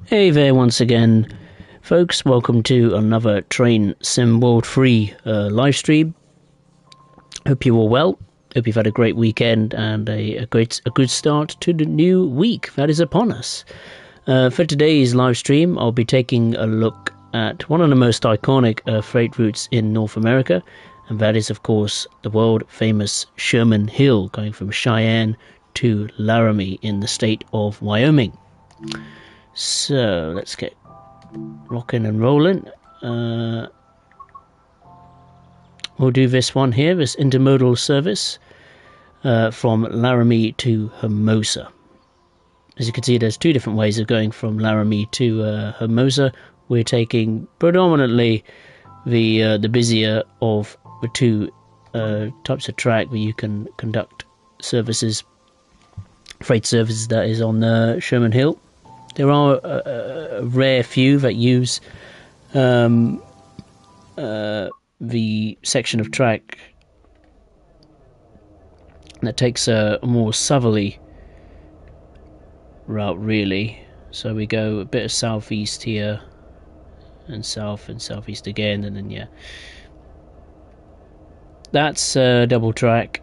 Hey there once again, folks. Welcome to another Train Sim World Free live stream. Hope you're all well. Hope you've had a great weekend and a good start to the new week that is upon us. For today's live stream, I'll be taking a look at one of the most iconic freight routes in North America, and that is, of course, the world-famous Sherman Hill, going from Cheyenne to Laramie in the state of Wyoming. So let's get rocking and rolling. We'll do this one here, this intermodal service from Laramie to Hermosa. As you can see, there's two different ways of going from Laramie to Hermosa. We're taking predominantly the busier of the two types of track where you can conduct services, freight services, that is on Sherman Hill. There are a rare few that use the section of track that takes a more southerly route, really. So we go a bit of southeast here, and south and southeast again, and then that's double track,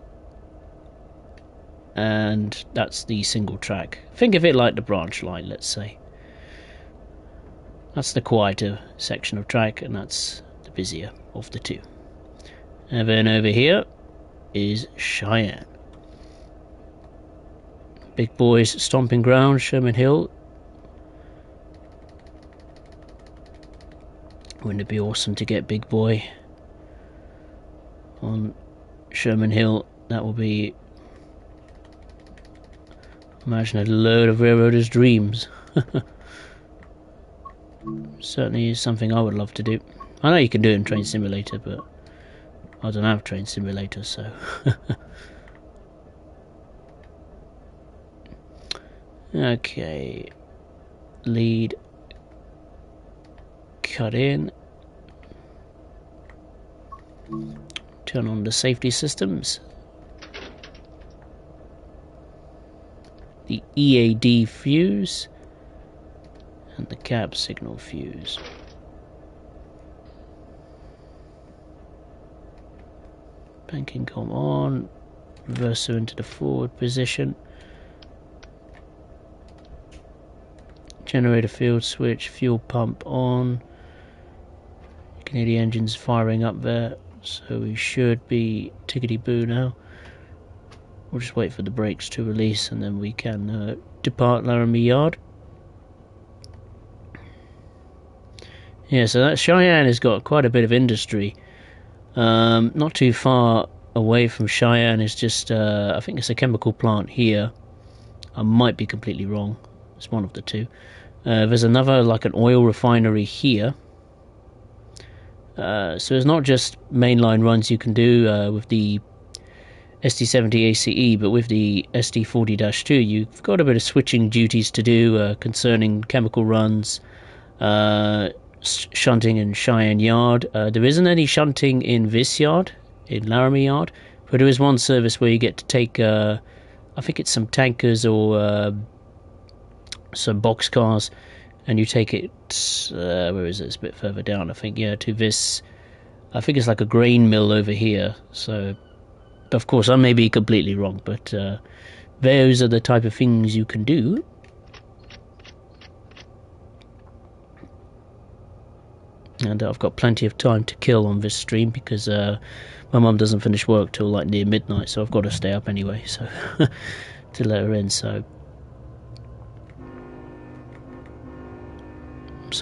and that's the single track. Think of it like the branch line, let's say. That's the quieter section of track, and that's the busier of the two. And then over here is Cheyenne. Big boys stomping ground, Sherman Hill. Wouldn't it be awesome to get Big Boy on Sherman Hill? That will be, imagine, a load of railroaders' dreams. Certainly is something I would love to do. I know you can do it in Train Simulator, but I don't have Train Simulator, so... Okay. Lead. Cut in. Turn on the safety systems. The EAD fuse and the cab signal fuse. Banking com on. Reverser into the forward position. Generator field switch, fuel pump on. You can hear the engines firing up there, so we should be tickety-boo now. We'll just wait for the brakes to release, and then we can depart Laramie Yard. Yeah, so that Cheyenne has got quite a bit of industry. Not too far away from Cheyenne is just, I think it's a chemical plant here. I might be completely wrong. It's one of the two. There's another, like an oil refinery here. So it's not just mainline runs you can do with the SD70 ACE, but with the SD40-2 you've got a bit of switching duties to do concerning chemical runs, shunting in Cheyenne Yard. There isn't any shunting in this yard, in Laramie Yard, but there is one service where you get to take, I think it's some tankers or some box cars, and you take it, where is it? It's a bit further down, I think, to this, I think it's like a grain mill over here. So, of course, I may be completely wrong, but those are the type of things you can do. And I've got plenty of time to kill on this stream, because my mum doesn't finish work till like near midnight, so I've got to stay up anyway, so to let her in. So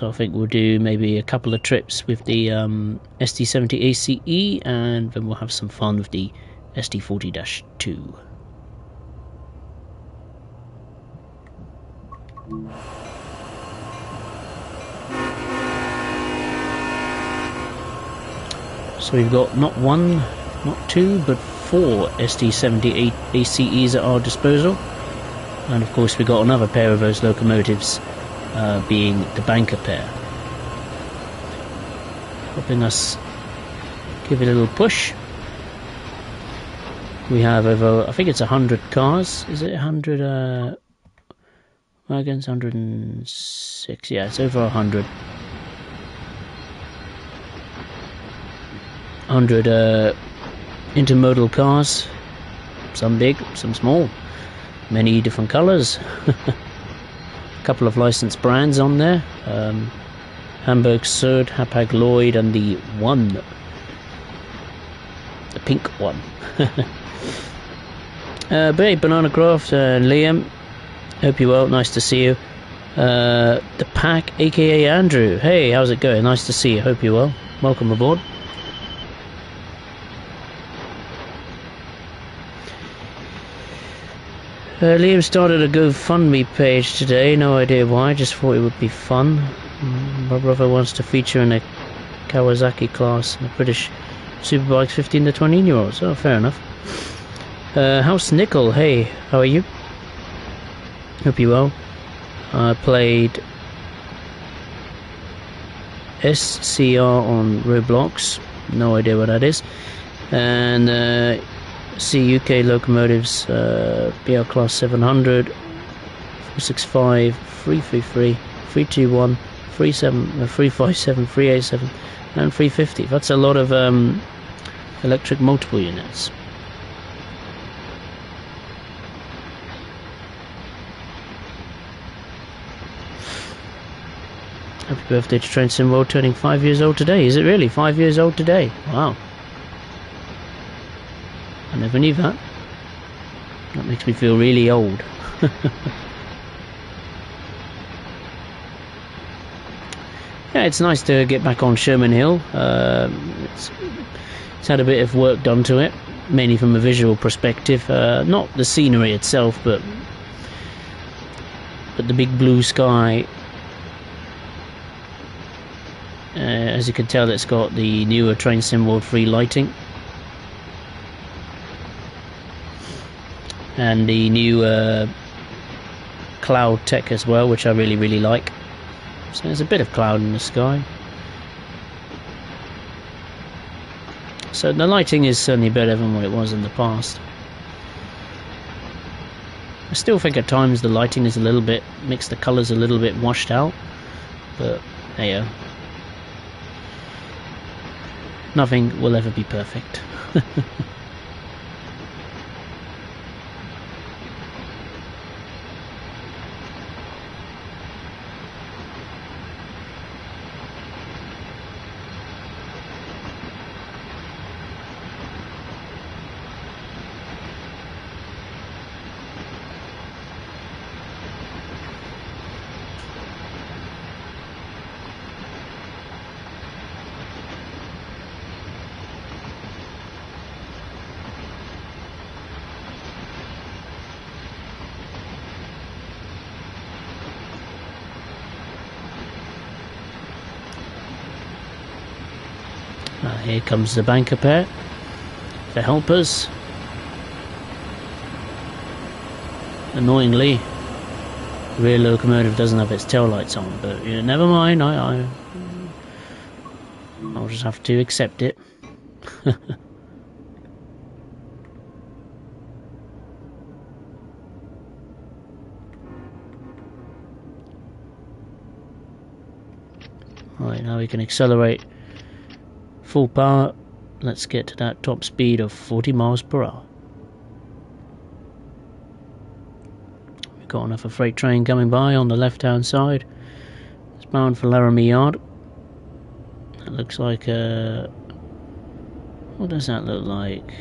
I think we'll do maybe a couple of trips with the SD70 ACE, and then we'll have some fun with the SD40-2. So we've got not one, not two, but 4 SD70 ACEs at our disposal. And of course we've got another pair of those locomotives, being the banker pair. Helping us give it a little push. We have over, I think it's 100 cars. Is it 100 Wagons 106. Yeah, it's over 100. 100 intermodal cars. Some big, some small. Many different colours. A couple of licensed brands on there. Hamburg Sud, Hapag Lloyd, and the one. The pink one. But hey, Banana Craft and Liam, hope you're well, nice to see you. The Pack, aka Andrew, hey, how's it going? Nice to see you, hope you're well. Welcome aboard. Liam started a GoFundMe page today, no idea why, just thought it would be fun. My brother wants to feature in a Kawasaki class, the British Superbikes 15 to 20-year-olds. Oh, fair enough. House Nickel, hey, how are you? Hope you're well. I played SCR on Roblox, no idea what that is. And CUK Locomotives, BR Class 700, 465, 333, 321, 357, 387, and 350. That's a lot of electric multiple units. Happy birthday to Train Sim World, turning 5 years old today. Is it really 5 years old today? Wow. I never knew that. That makes me feel really old. Yeah, it's nice to get back on Sherman Hill. It's had a bit of work done to it, mainly from a visual perspective. Not the scenery itself, but the big blue sky. As you can tell, it's got the newer Train Sim World 3 lighting. And the new cloud tech as well, which I really, really like. So there's a bit of cloud in the sky. So the lighting is certainly better than what it was in the past. I still think at times the lighting is a little bit, makes the colours a little bit washed out. But there you go. Nothing will ever be perfect. Here comes the banker pair to help us. Annoyingly, the rear locomotive doesn't have its tail lights on, but you know, never mind. I'll just have to accept it. Right, now we can accelerate full power. Let's get to that top speed of 40 miles per hour. We've got another freight train coming by on the left hand side. It's bound for Laramie Yard. It looks like what does that look like?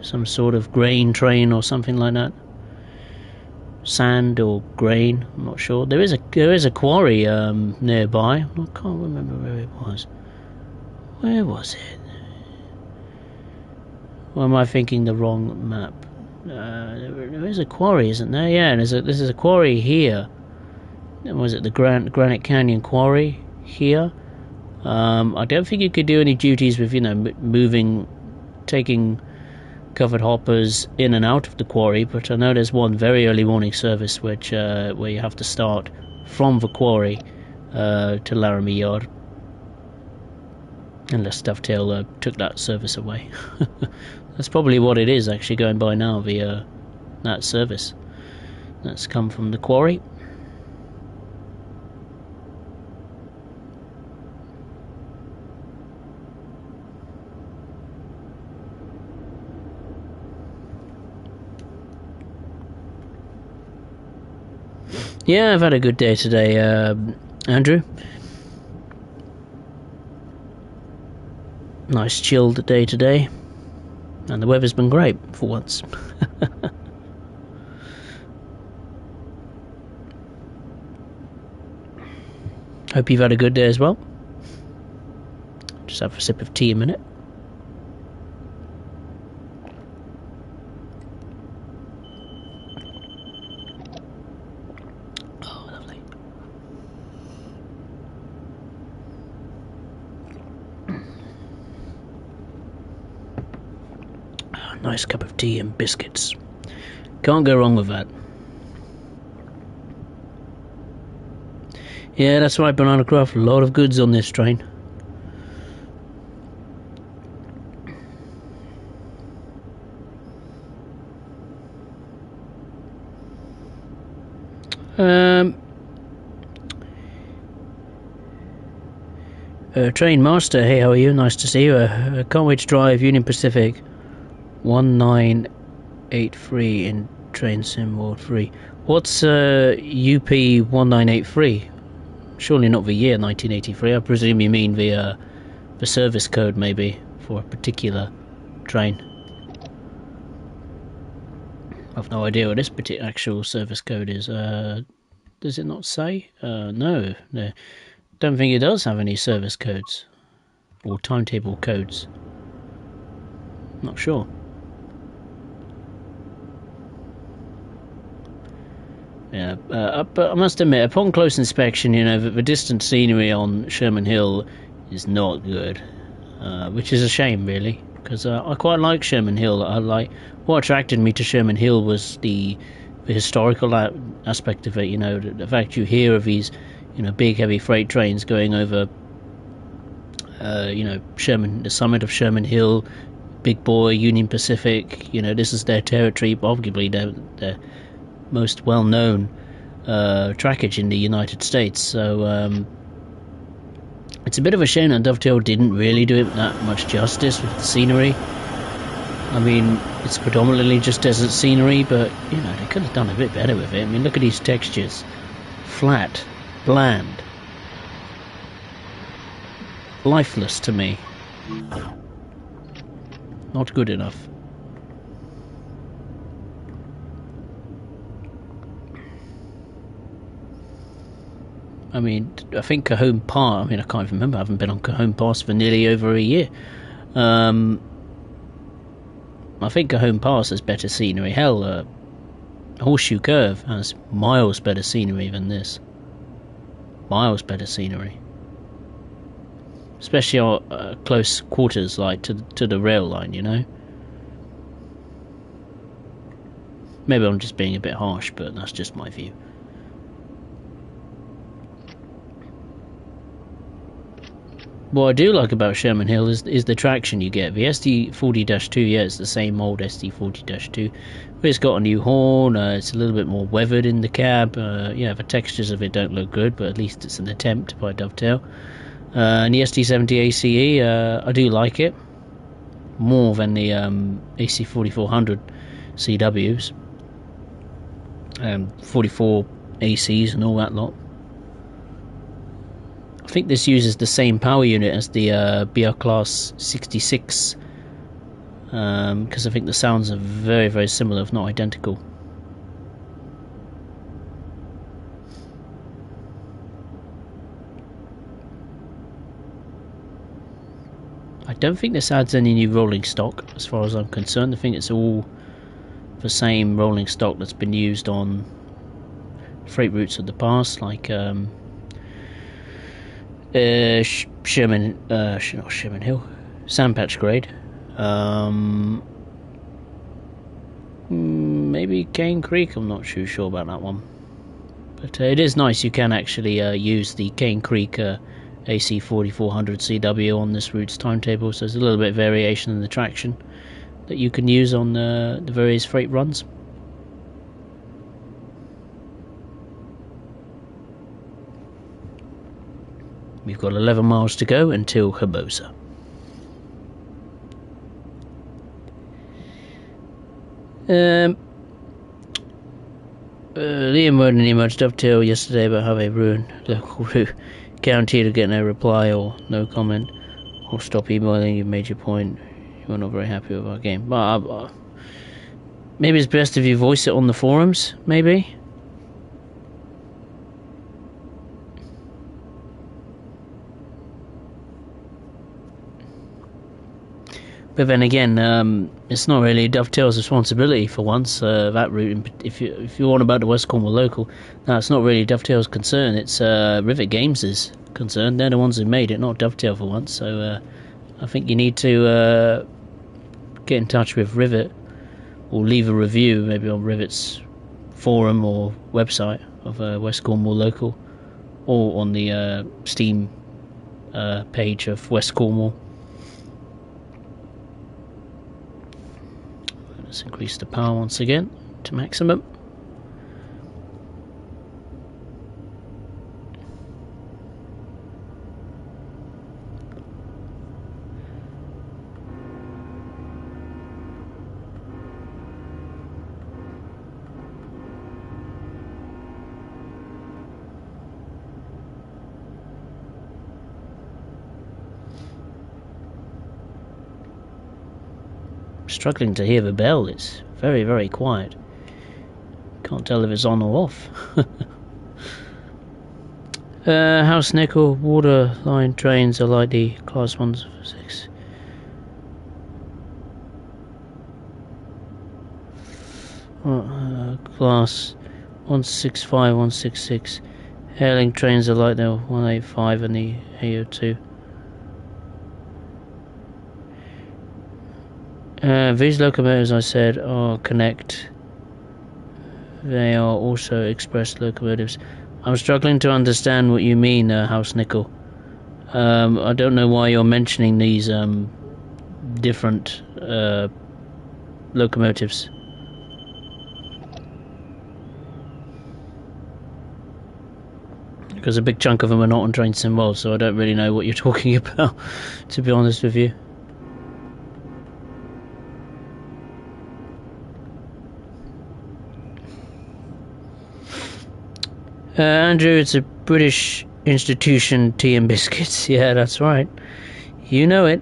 Some sort of grain train or something like that. Sand or grain, I'm not sure. There is a quarry nearby. I can't remember where it was. Where was it? Or am I thinking the wrong map? There is a quarry, isn't there? Yeah, there's a quarry here. Was it the Granite Canyon Quarry here? I don't think you could do any duties with, you know, moving, taking covered hoppers in and out of the quarry, but I know there's one very early morning service which where you have to start from the quarry to Laramie Yard. Unless Dovetail took that service away. That's probably what it is actually going by now, the that service that's come from the quarry. Yeah, I've had a good day today, Andrew. Nice chilled day today. And the weather's been great, for once. Hope you've had a good day as well. Just have a sip of tea a minute. Oh, lovely. Nice cup of tea and biscuits. Can't go wrong with that. Yeah, that's right, Banana Craft. A lot of goods on this train. Train Master, hey, how are you? Nice to see you. Can't wait to drive Union Pacific 1983 in Train Sim World 3. What's UP 1983? Surely not the year 1983. I presume you mean the service code, maybe, for a particular train. I've no idea what this particular actual service code is. Does it not say? No. Don't think it does have any service codes or timetable codes. Not sure. Yeah, but I must admit, upon close inspection, the distant scenery on Sherman Hill is not good, which is a shame, really, because I quite like Sherman Hill. What attracted me to Sherman Hill was the historical aspect of it. The fact you hear of these, big heavy freight trains going over, the summit of Sherman Hill, Big Boy, Union Pacific. This is their territory, arguably their most well-known trackage in the United States. So it's a bit of a shame that Dovetail didn't really do it that much justice with the scenery. I mean, it's predominantly just desert scenery, but they could have done a bit better with it. I mean, look at these textures: flat, bland, lifeless to me. Not good enough. I mean, I think Cajon Pass, I can't even remember, I haven't been on Cajon Pass for nearly over a year. I think Cajon Pass has better scenery. Hell, Horseshoe Curve has miles better scenery than this. Miles better scenery. Especially close quarters, like to the rail line, Maybe I'm just being a bit harsh, but that's just my view. What I do like about Sherman Hill is the traction you get. The SD40-2, yeah, it's the same old SD40-2, but it's got a new horn. It's a little bit more weathered in the cab. The textures of it don't look good, but at least it's an attempt by Dovetail. And the SD70 ACE, I do like it more than the AC4400 CWs, 44 ACs and all that lot. I think this uses the same power unit as the BR Class 66, because I think the sounds are very, very similar, if not identical. I don't think this adds any new rolling stock, as far as I'm concerned. I think it's all the same rolling stock that's been used on freight routes of the past, like Sherman Hill, Sandpatch grade, maybe Cane Creek. I'm not too sure about that one, but it is nice. You can actually use the Cane Creek AC 4400 CW on this route's timetable, so there's a little bit of variation in the traction that you can use on the various freight runs. We've got 11 miles to go until Hermosa. Liam wrote an email to Dovetail yesterday about how they ruined local route. Guaranteed to get no reply or no comment. Or stop emailing, you made your point. You're not very happy with our game. But maybe it's best if you voice it on the forums, maybe? But then again, it's not really Dovetail's responsibility for once. That route, if you want about the West Cornwall local, no, it's not really Dovetail's concern. It's Rivet Games' concern. They're the ones who made it, not Dovetail for once. So I think you need to get in touch with Rivet or leave a review, maybe on Rivet's forum or website of West Cornwall local, or on the Steam page of West Cornwall. Let's increase the power once again to maximum. Struggling to hear the bell. It's very, very quiet. Can't tell if it's on or off. House nickel water line trains are like the class 1s for 6. Class 165, 166. Hailing trains are like the 185 and the AO2. These locomotives, I said, are connect. They are also express locomotives. I'm struggling to understand what you mean, House Nickel. I don't know why you're mentioning these different locomotives. Because a big chunk of them are not on train symbols, so I don't really know what you're talking about, to be honest with you. Andrew, it's a British institution, tea and biscuits. Yeah, that's right. You know it.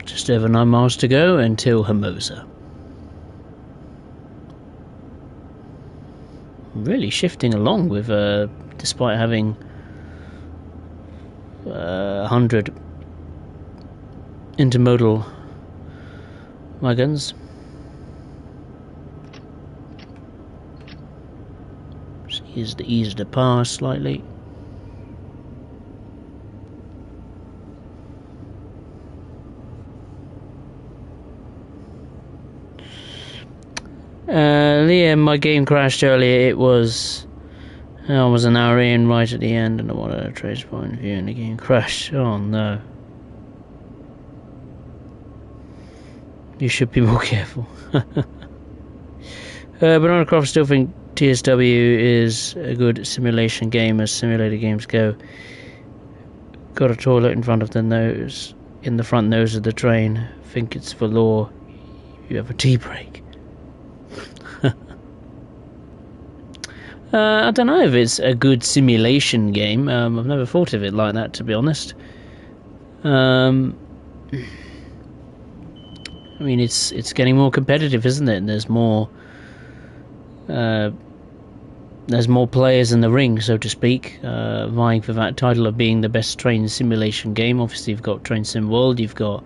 Just over 9 miles to go until Hermosa. Really shifting along with, despite having 100 intermodal wagons. Just ease the power slightly. Liam, my game crashed earlier. It was I was an hour in right at the end, and I wanted a trace point of view, and the game crashed. Oh no! You should be more careful. Banana Croft still think TSW is a good simulation game as simulator games go. Got a toilet in front of the nose, in the front nose of the train. Think it's for law. You have a tea break. I don't know if it's a good simulation game. I've never thought of it like that, to be honest. I mean, it's getting more competitive, isn't it? And there's more players in the ring, so to speak, vying for that title of being the best train simulation game. Obviously, you've got Train Sim World, you've got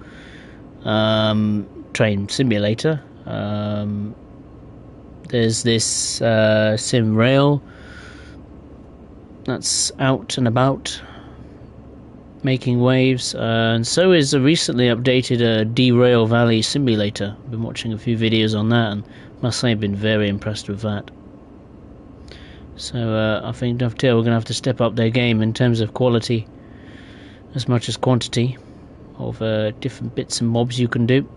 Train Simulator. There's this Sim Rail that's out and about, making waves, and so is a recently updated Derail Valley Simulator. I've been watching a few videos on that, and must say I've been very impressed with that. So I think Dovetail are going to have to step up their game in terms of quality as much as quantity, of different bits and bobs you can do.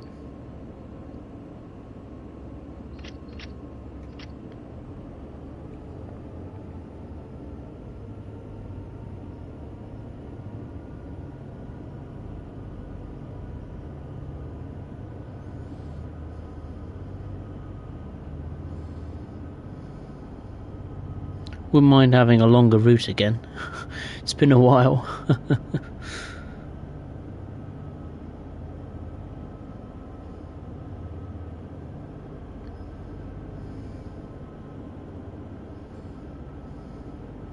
Wouldn't mind having a longer route again. It's been a while.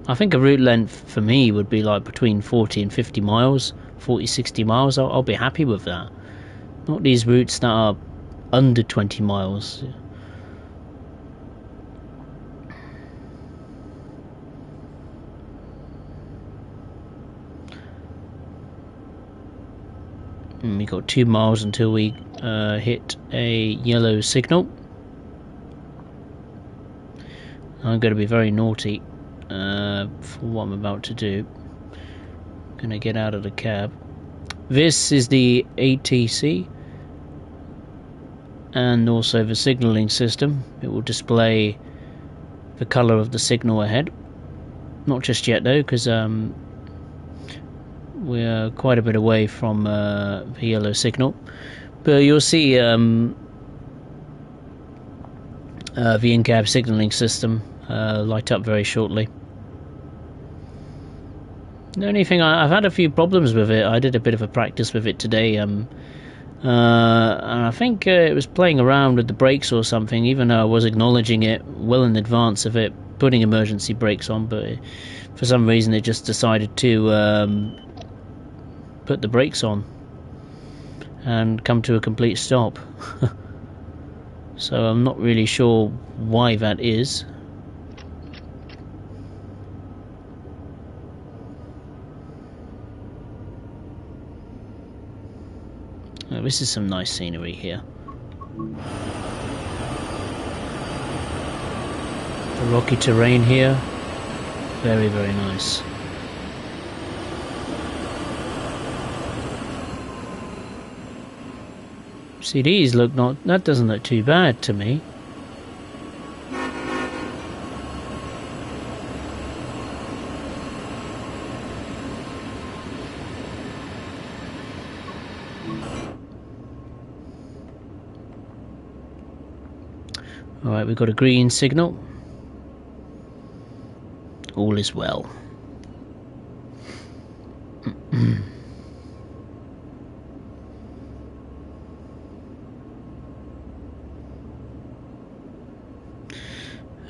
I think a route length for me would be like between 40 and 50 miles, 40, 60 miles. I'll be happy with that. Not these routes that are under 20 miles. And we got 2 miles until we hit a yellow signal. I'm going to be very naughty for what I'm about to do. Going to get out of the cab. This is the ATC and also the signalling system. It will display the colour of the signal ahead. Not just yet though, because we're quite a bit away from the yellow signal, but you'll see the in-cab signalling system light up very shortly. The only thing, I've had a few problems with it. I did a bit of a practice with it today, and I think it was playing around with the brakes or something, even though I was acknowledging it well in advance of it putting emergency brakes on, but for some reason it just decided to put the brakes on and come to a complete stop. So I'm not really sure why that is. Oh, this is some nice scenery here. The rocky terrain here, very, very nice. See, these look that doesn't look too bad to me. Alright, we've got a green signal. All is well.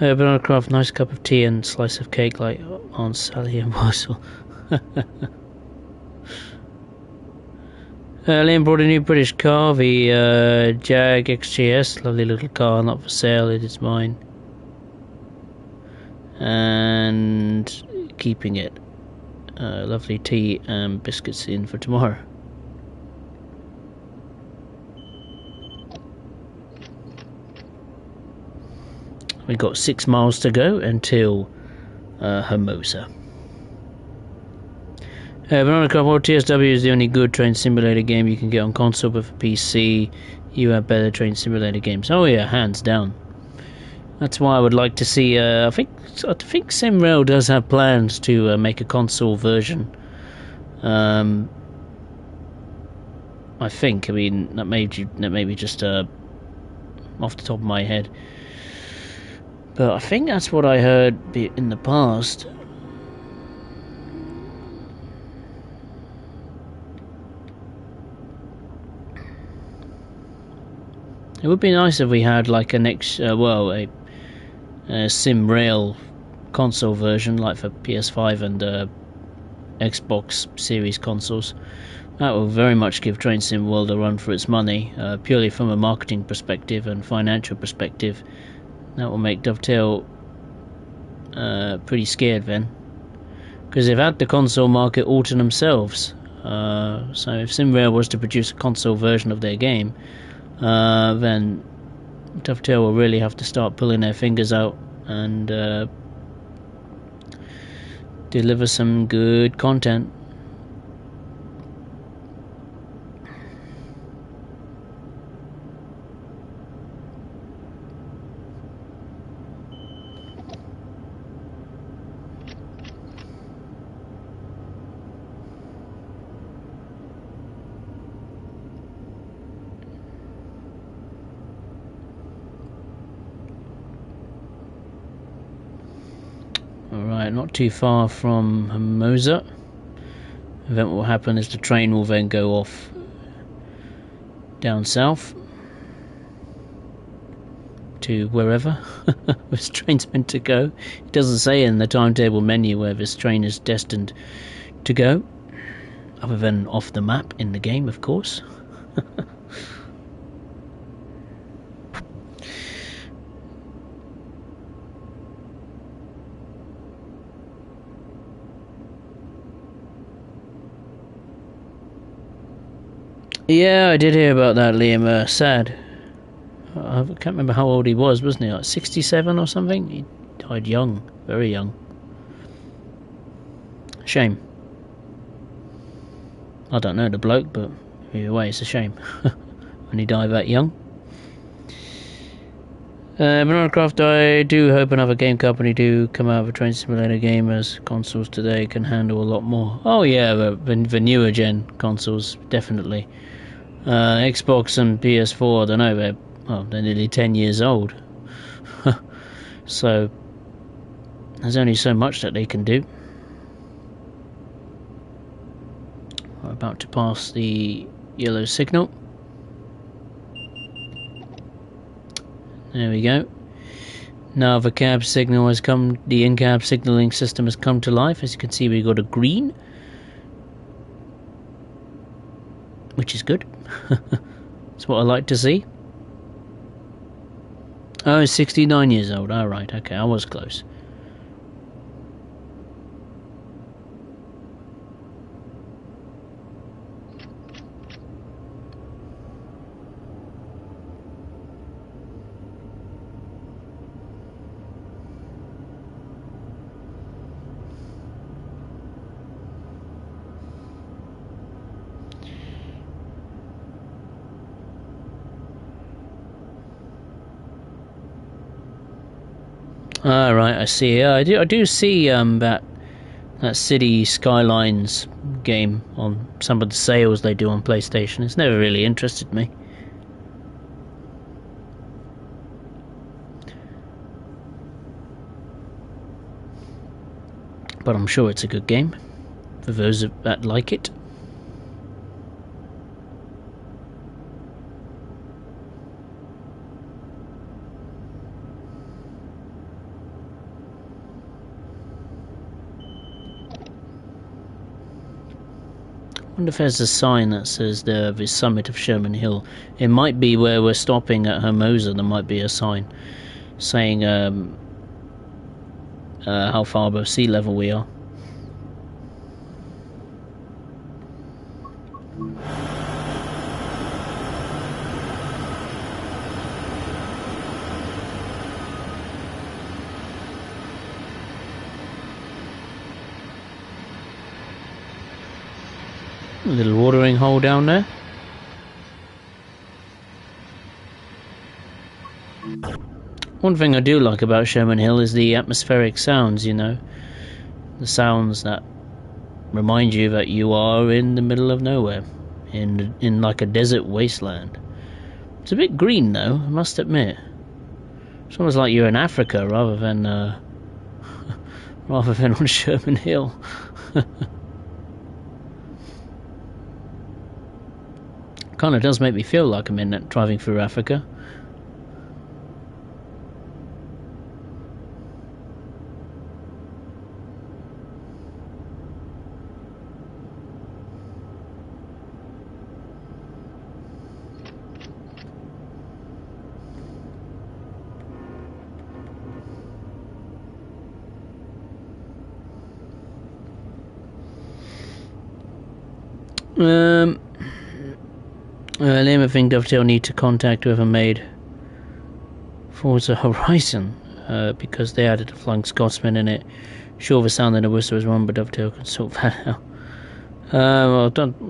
Banana craft, nice cup of tea and slice of cake like Aunt Sally and Russell. Liam brought a new British car, the Jag XJS, lovely little car, not for sale, it is mine. And keeping it. Lovely tea and biscuits in for tomorrow. We've got 6 miles to go until Hermosa. Banana Craft World TSW is the only good train simulator game you can get on console, but for PC you have better train simulator games. Oh yeah, hands down. That's why I would like to see. I think SimRail does have plans to make a console version. I think. I mean, that may be just off the top of my head, but I think that's what I heard in the past. It would be nice if we had like a SimRail console version, like for PS5 and Xbox Series consoles. That will very much give Train Sim World a run for its money, purely from a marketing perspective and financial perspective. That will make Dovetail pretty scared then, because they've had the console market all to themselves. So if SimRail was to produce a console version of their game, then Dovetail will really have to start pulling their fingers out and deliver some good content. Alright, not too far from Hermosa. Event will happen is the train will then go off down south to wherever this train's meant to go. It doesn't say in the timetable menu where this train is destined to go, other than off the map in the game, of course. Yeah, I did hear about that, Liam. Sad. I can't remember how old he was, wasn't he? Like 67 or something? He died young, very young. Shame. I don't know the bloke, but either way, it's a shame when he died that young. Bananacraft, I do hope another game company do come out with a train simulator game, as consoles today can handle a lot more. Oh yeah, the newer gen consoles, definitely. Xbox and PS4, I don't know, they're nearly 10 years old. So there's only so much that they can do. We're about to pass the yellow signal. There we go. Now the cab signal has come, the in-cab signalling system has come to life. As you can see, we've got a green, which is good. That's what I like to see. Oh, 69 years old. Alright, okay, I was close. Right, I see. I do see that City Skylines game on some of the sales they do on PlayStation. It's never really interested me. But I'm sure it's a good game for those that like it. I wonder if there's a sign that says the summit of Sherman Hill. It might be where we're stopping at Hermosa. There might be a sign saying how far above sea level we are. A little watering hole down there. One thing I do like about Sherman Hill is the atmospheric sounds, you know. The sounds that remind you that you are in the middle of nowhere. In like a desert wasteland. It's a bit green though, I must admit. It's almost like you're in Africa rather than on Sherman Hill. Kind of does make me feel like I'm driving through Africa. Liam, I think Dovetail need to contact whoever made Forza Horizon because they added a Flying Scotsman in it. Sure, the sound in the whistle was wrong, but Dovetail can sort that out. Well, I don't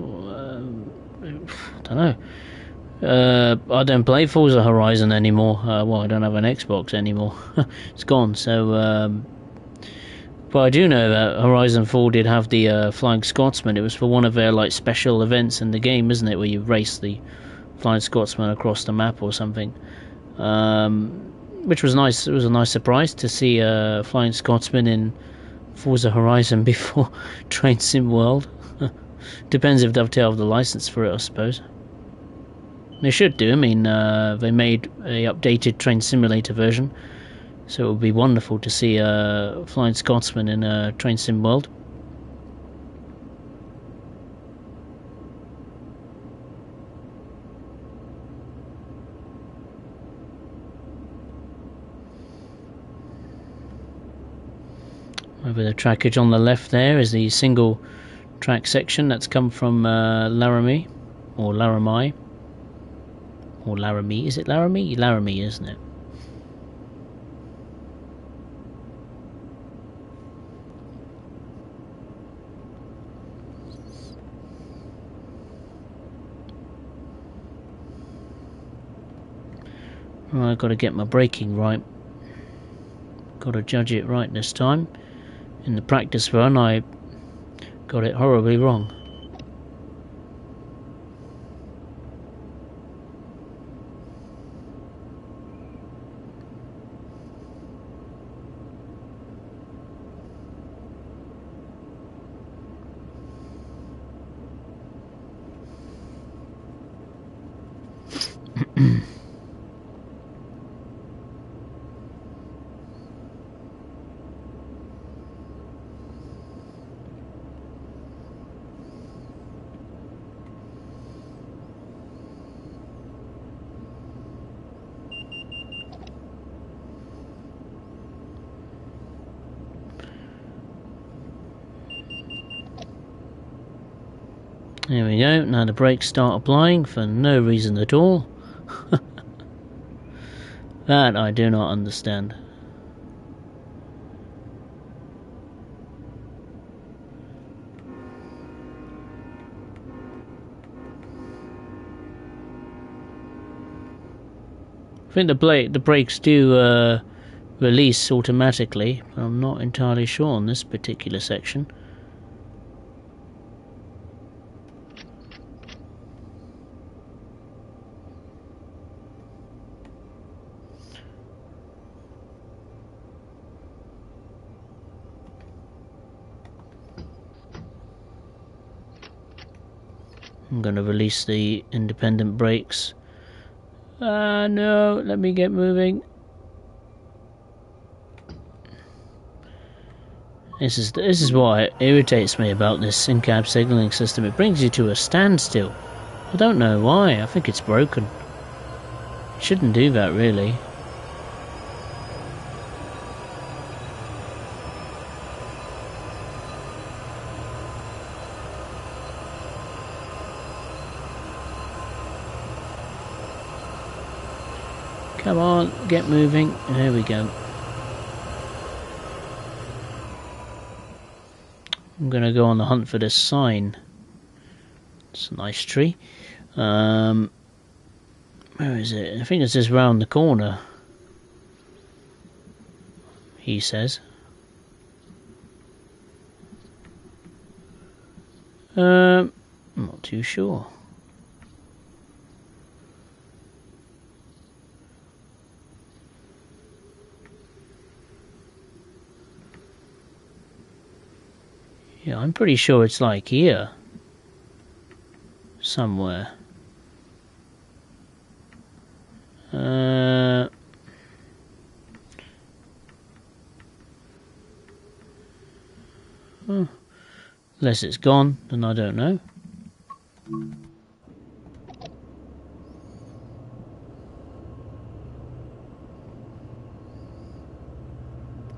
know. I don't play Forza Horizon anymore. Well, I don't have an Xbox anymore. It's gone. So, but I do know that Horizon 4 did have the Flying Scotsman. It was for one of their like special events in the game, isn't it? Where you race the Flying Scotsman across the map or something. Which was nice. It was a nice surprise to see Flying Scotsman in Forza Horizon before Train Sim World. Depends if Dovetail have the license for it, I suppose. They should do. I mean, they made a updated Train Simulator version, so it would be wonderful to see a Flying Scotsman in a Train Sim World. Over the trackage on the left there is the single track section that's come from Laramie, or Laramie, or Laramie. Is it Laramie? Laramie, isn't it? Right, I've got to get my braking right. Got to judge it right this time. In the practice run, I got it horribly wrong. There we go, now the brakes start applying for no reason at all. That I do not understand. I think the brakes do release automatically, but I'm not entirely sure on this particular section. I'm going to release the independent brakes. No, let me get moving. This is what irritates me about this in-cab signalling system. It brings you to a standstill. I don't know why. I think it's broken. It shouldn't do that, really. Come on, get moving. There we go. I'm going to go on the hunt for this sign. It's a nice tree. Where is it? I think it's just round the corner. He says. I'm not too sure. Yeah, I'm pretty sure it's like here. Somewhere. Unless it's gone, then I don't know.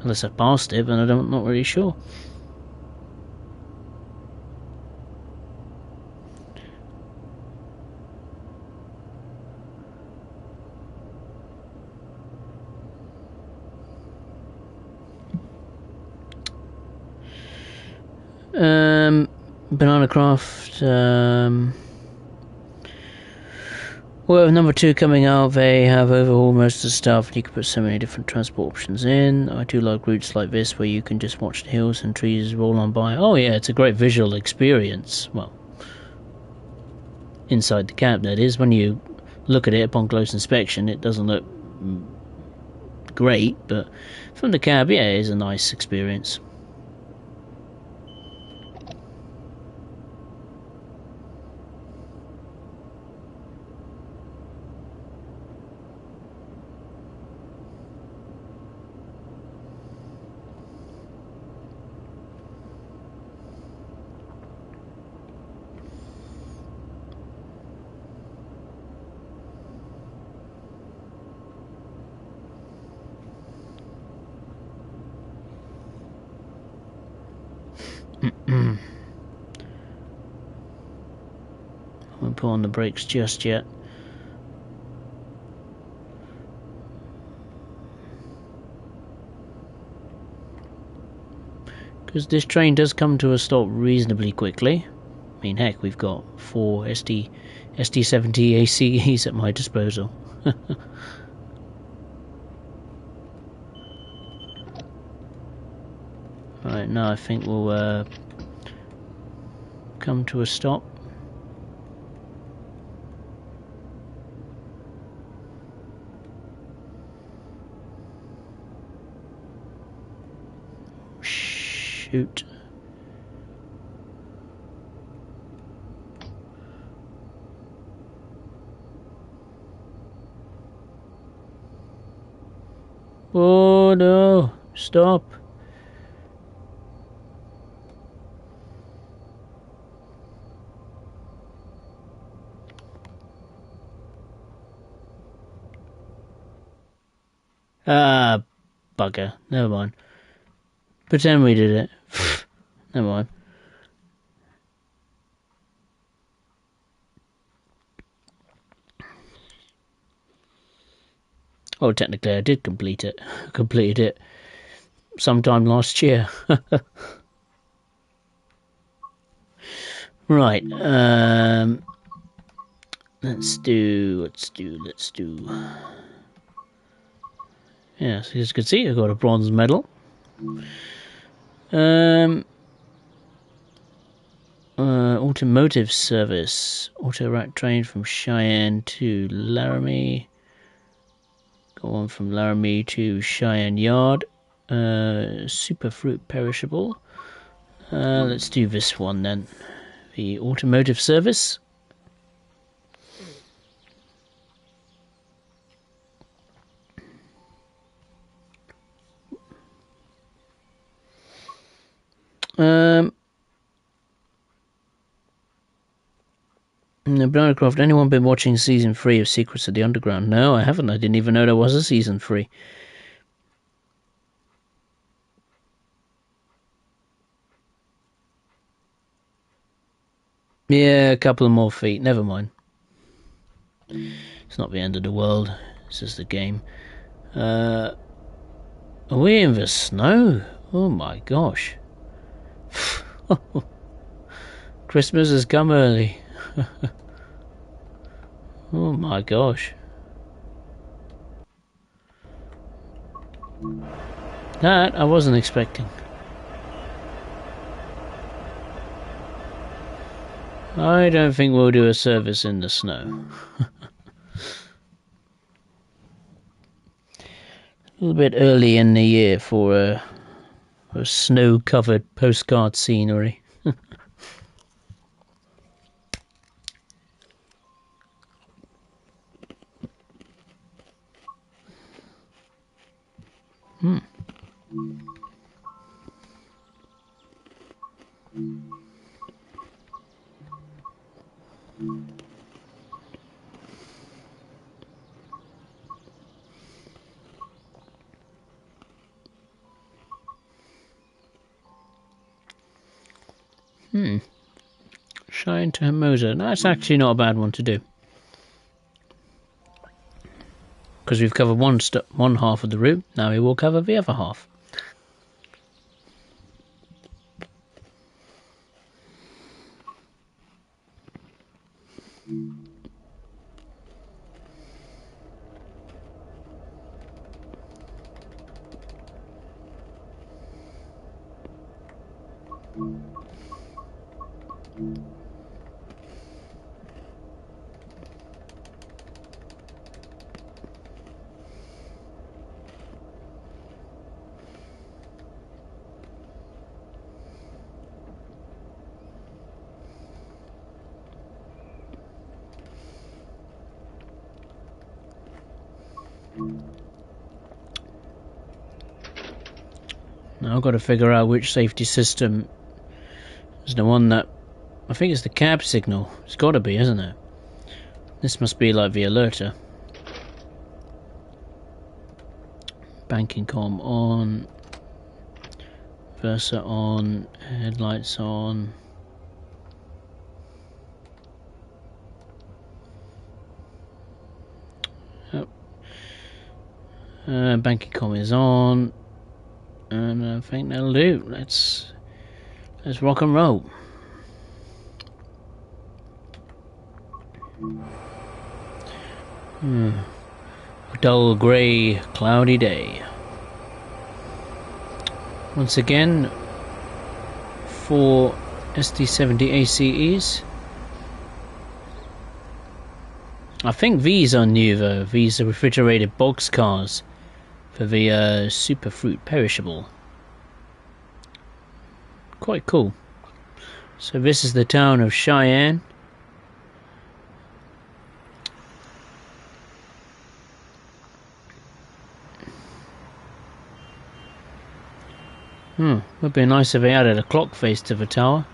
Unless I passed it, but I'm not really sure. Banana Craft, well, number 2 coming out, they have overhauled most of the stuff. You can put so many different transport options in. I do like routes like this where you can just watch the hills and trees roll on by. Oh yeah, it's a great visual experience. Well, inside the cab, that is. When you look at it upon close inspection, it doesn't look great, but from the cab, yeah, it is a nice experience. I won't put on the brakes just yet. Because this train does come to a stop reasonably quickly. I mean, heck, we've got 4 SD70 ACEs at my disposal. Right, now I think we'll come to a stop. Shoot. Oh no, stop. Ah, bugger. Never mind. Pretend we did it. Never mind. Oh, technically I did complete it. Completed it sometime last year. Right. Let's do. Yeah, so as you can see, I got a bronze medal. Automotive service. Auto rack train from Cheyenne to Laramie. Go on from Laramie to Cheyenne Yard. Super fruit perishable. Let's do this one then. The automotive service. Banana anyone been watching season 3 of Secrets of the Underground? No, I haven't. I didn't even know there was a season 3. Yeah, a couple of more feet. Never mind. It's not the end of the world. It's just a game. Are we in the snow? Oh my gosh. Christmas has come early. Oh my gosh. That I wasn't expecting. I don't think we'll do a service in the snow. A little bit early in the year for a snow-covered postcard scenery. Cheyenne to Hermosa. That's actually not a bad one to do. Because we've covered one half of the route, now we will cover the other half. Now I've got to figure out which safety system is the one that... I think it's the cab signal. It's got to be, isn't it? This must be like the alerter. Banking comm on. Cursor on, headlights on. Yep. Banking com is on, and I think that'll do. Let's rock and roll. A dull grey, cloudy day. Once again, 4 SD70 ACEs. I think these are new though. These are refrigerated box cars for the super fruit perishable. Quite cool. So this is the town of Cheyenne. Would be nice if they added a clock face to the tower.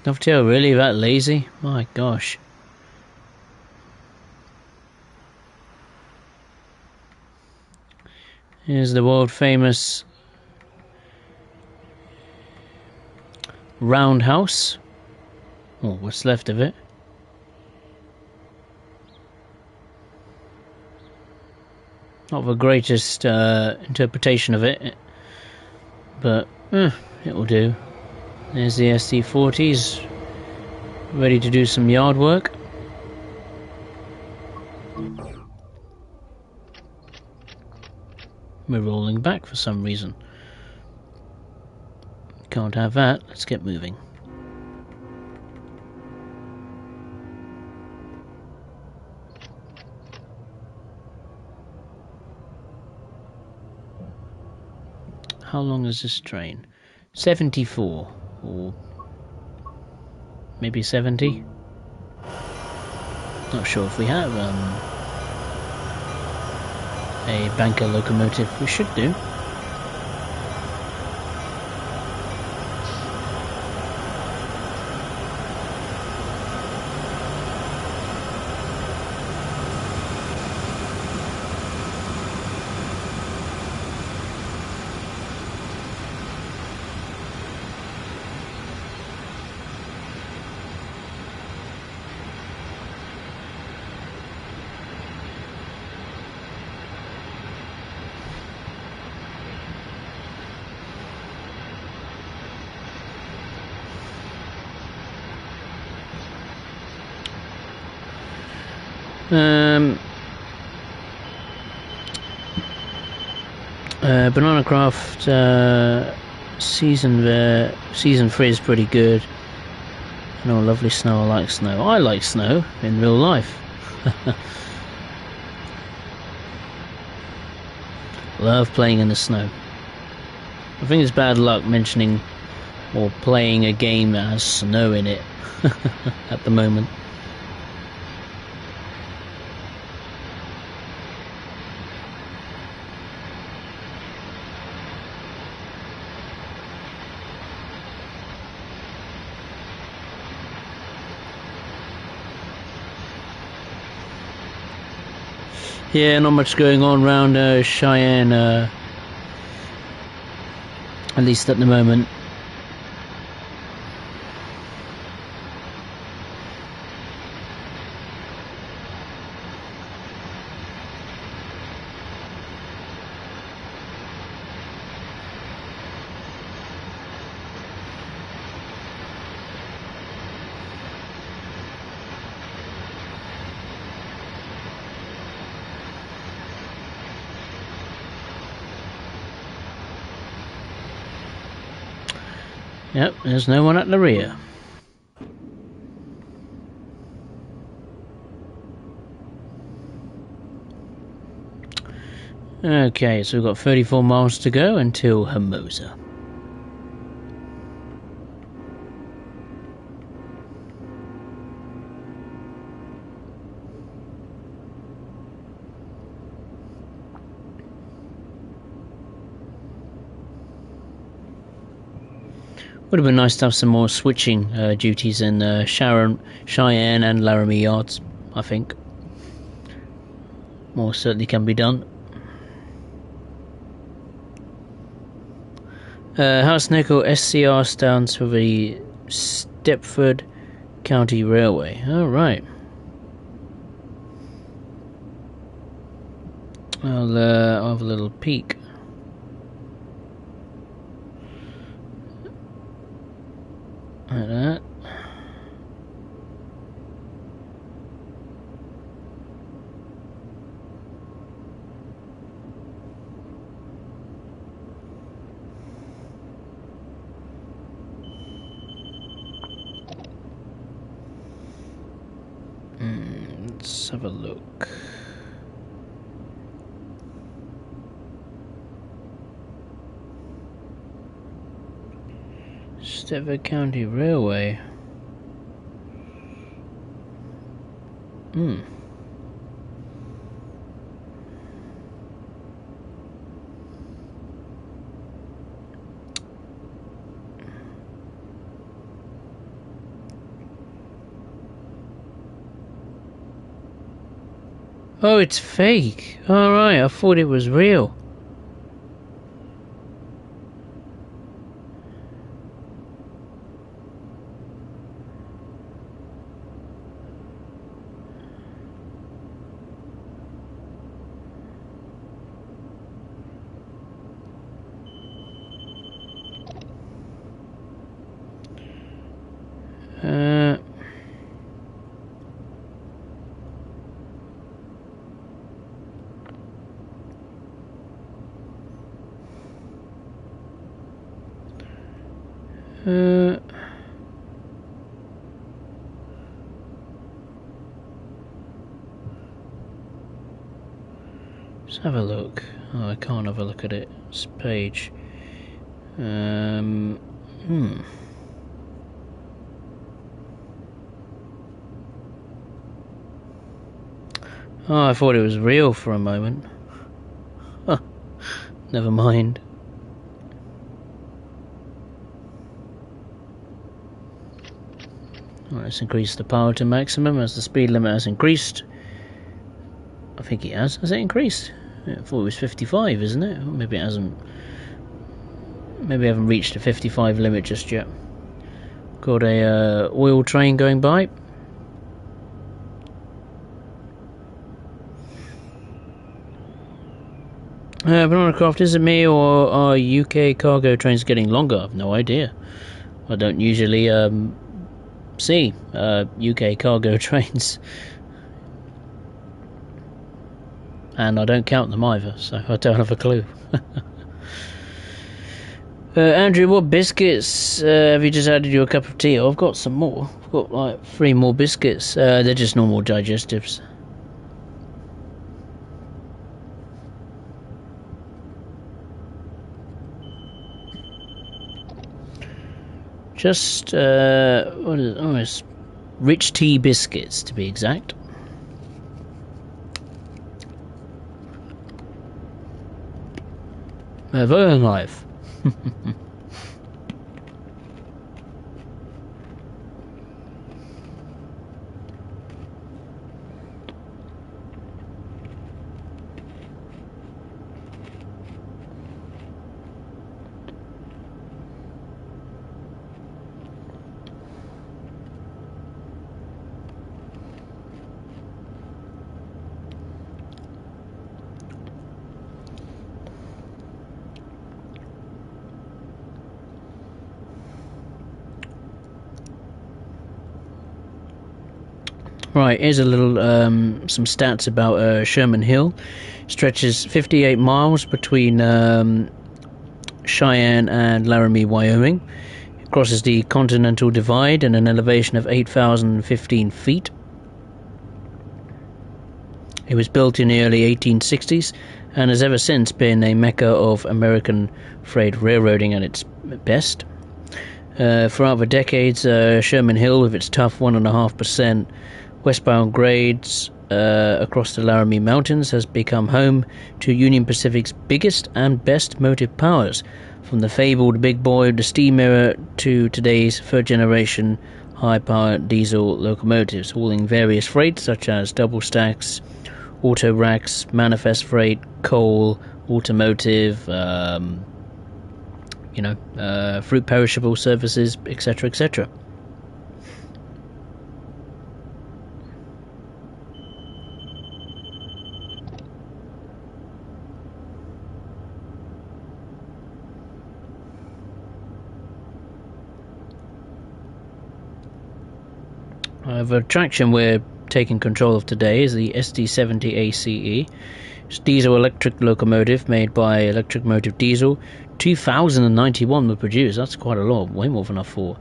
Dovetail really that lazy? My gosh. Here's the world famous roundhouse. Oh, what's left of it. Not the greatest interpretation of it, but it will do. There's the SD40s, ready to do some yard work. We're rolling back for some reason. Can't have that, let's get moving. How long is this train? 74, or maybe 70? Not sure if we have a banker locomotive. We should do. Banana Craft season 3 is pretty good. Oh, lovely snow. I like snow. I like snow in real life. Love playing in the snow. I think it's bad luck mentioning or playing a game that has snow in it at the moment. Yeah, not much going on around Cheyenne, at least at the moment. Yep, there's no one at the rear. Okay, so we've got 34 miles to go until Hermosa. Would have been nice to have some more switching duties in Cheyenne and Laramie yards, I think. More certainly can be done. House Nickel SCR stands for the Stepford County Railway. Alright. I'll have a little peek. Like that. Let's have a look. Stepford County Railway. Oh, it's fake. Alright, I thought it was real. Let's have a look. Oh, I can't have a look at it. This page. Oh, I thought it was real for a moment. Huh. Never mind. Right, let's increase the power to maximum as the speed limit has increased. I think it has. Has it increased? I thought it was 55, isn't it? Or maybe it hasn't. Maybe I haven't reached the 55 limit just yet. Got a oil train going by. Banana Craft, is it me or are UK cargo trains getting longer? I've no idea. I don't usually see UK cargo trains. And I don't count them either, so I don't have a clue. Andrew, what biscuits have you just added to your cup of tea? Oh, I've got some more. I've got like 3 more biscuits. They're just normal digestives. Just, what is it? Oh, it's rich tea biscuits, to be exact. Very nice. Right, here's a little some stats about Sherman Hill. Stretches 58 miles between Cheyenne and Laramie, Wyoming. It crosses the Continental Divide at an elevation of 8,015 feet. It was built in the early 1860s and has ever since been a mecca of American freight railroading at its best. Throughout the decades, Sherman Hill, with its tough 1.5% westbound grades across the Laramie Mountains, has become home to Union Pacific's biggest and best motive powers, from the fabled big boy, the steam era, to today's third-generation high-power diesel locomotives, hauling various freight such as double stacks, auto racks, manifest freight, coal, automotive, you know, fruit perishable services, etc., etc. The attraction we're taking control of today is the SD70 ACE. It's a diesel-electric locomotive made by Electric Motive Diesel. 2,091 were produced. That's quite a lot, way more than I thought.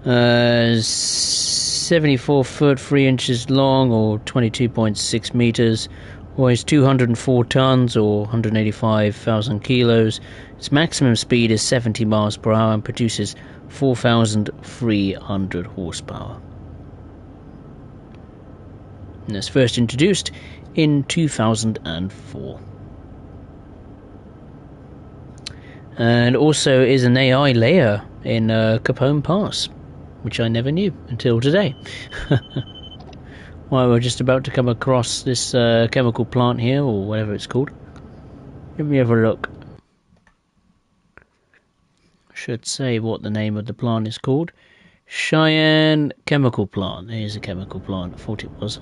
74 foot 3 inches long, or 22.6 meters. Weighs 204 tons, or 185,000 kilos. Its maximum speed is 70 miles per hour and produces 4,300 horsepower. And was first introduced in 2004. And also is an AI layer in Capone Pass, which I never knew until today. Well, we're just about to come across this chemical plant here, or whatever it's called. Let me have a look. I should say what the name of the plant is called. Cheyenne Chemical Plant. Here's a chemical plant. I thought it was.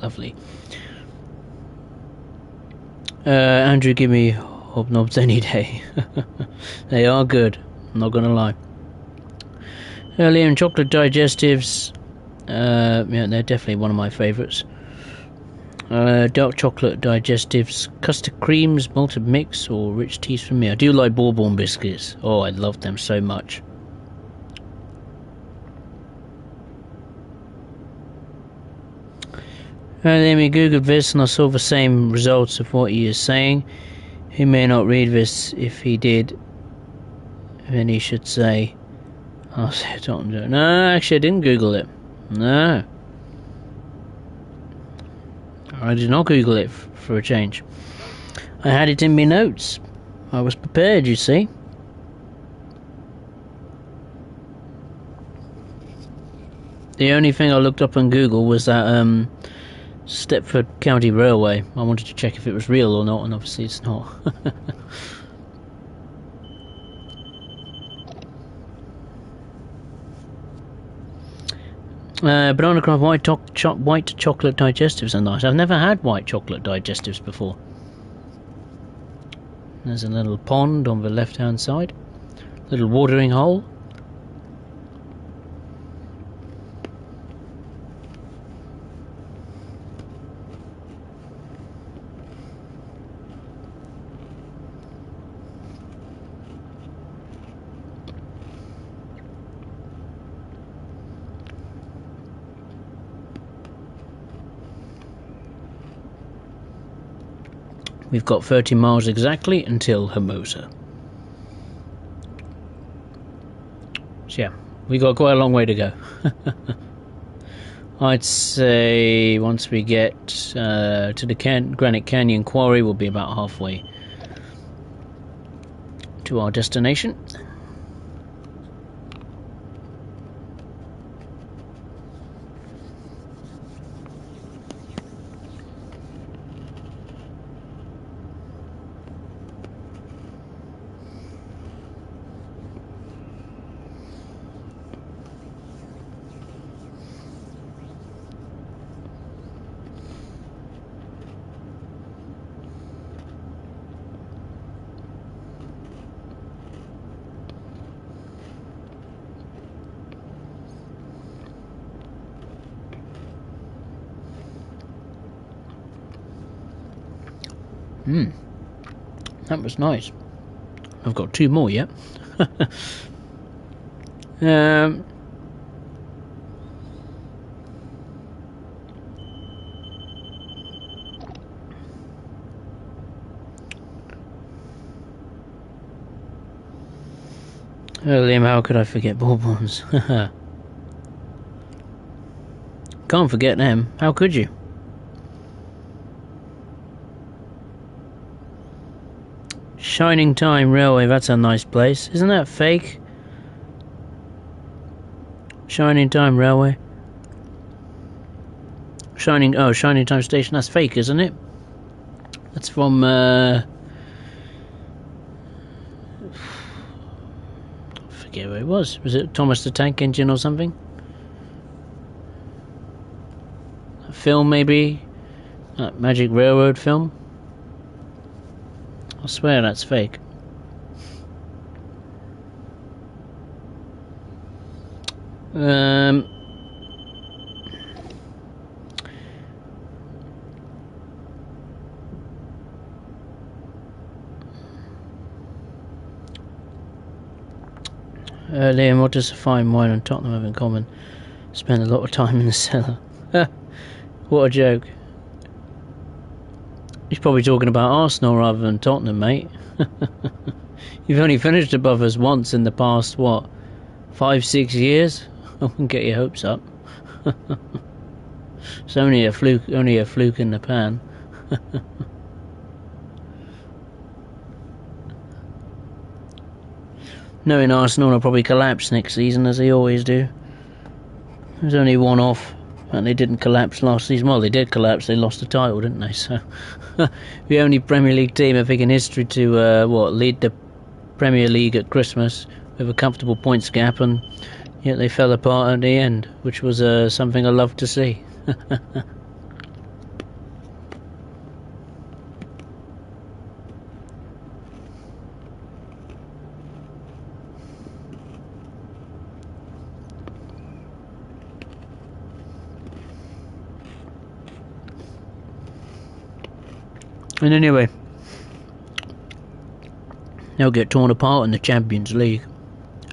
Lovely. Andrew, give me hobnobs any day. They are good, I'm not gonna lie. Earlier chocolate digestives, yeah, they're definitely one of my favourites. Dark chocolate digestives, custard creams, malted mix, or rich teas for me. I do like bourbon biscuits. Oh, I love them so much. Then we googled this and I saw the same results of what he is saying. He may not read this. If he did, then he should say, I'll say it on. No, actually I didn't Google it. No, I did not Google it for a change. I had it in my notes. I was prepared, you see. The only thing I looked up on Google was that Stepford County Railway. I wanted to check if it was real or not, and obviously it's not. Banana Craft white chocolate digestives are nice. I've never had white chocolate digestives before. There's a little pond on the left hand side, little watering hole. We've got 30 miles exactly until Hermosa. So yeah, we got quite a long way to go. I'd say once we get to the Granite Canyon Quarry, we'll be about halfway to our destination. That was nice. I've got 2 more yet. Oh, Liam, how could I forget Bourbons? Can't forget them. How could you? Shining Time Railway, that's a nice place. Isn't that fake? Shining Time Railway. Shining Time Station, that's fake, isn't it? That's from, I forget where it was. Was it Thomas the Tank Engine or something? A film, maybe? That Magic Railroad film? I swear that's fake. Liam, what does a fine wine and Tottenham have in common? Spend a lot of time in the cellar. What a joke. He's probably talking about Arsenal rather than Tottenham, mate. You've only finished above us once in the past, what, 5-6 years? I wouldn't get your hopes up. It's only a fluke in the pan. Knowing Arsenal will probably collapse next season, as they always do. There's only one off, and they didn't collapse last season. Well, they did collapse. They lost the title, didn't they? So, the only Premier League team I think in history to lead the Premier League at Christmas with a comfortable points gap, and yet they fell apart at the end, which was something I love to see. And anyway, they'll get torn apart in the Champions League.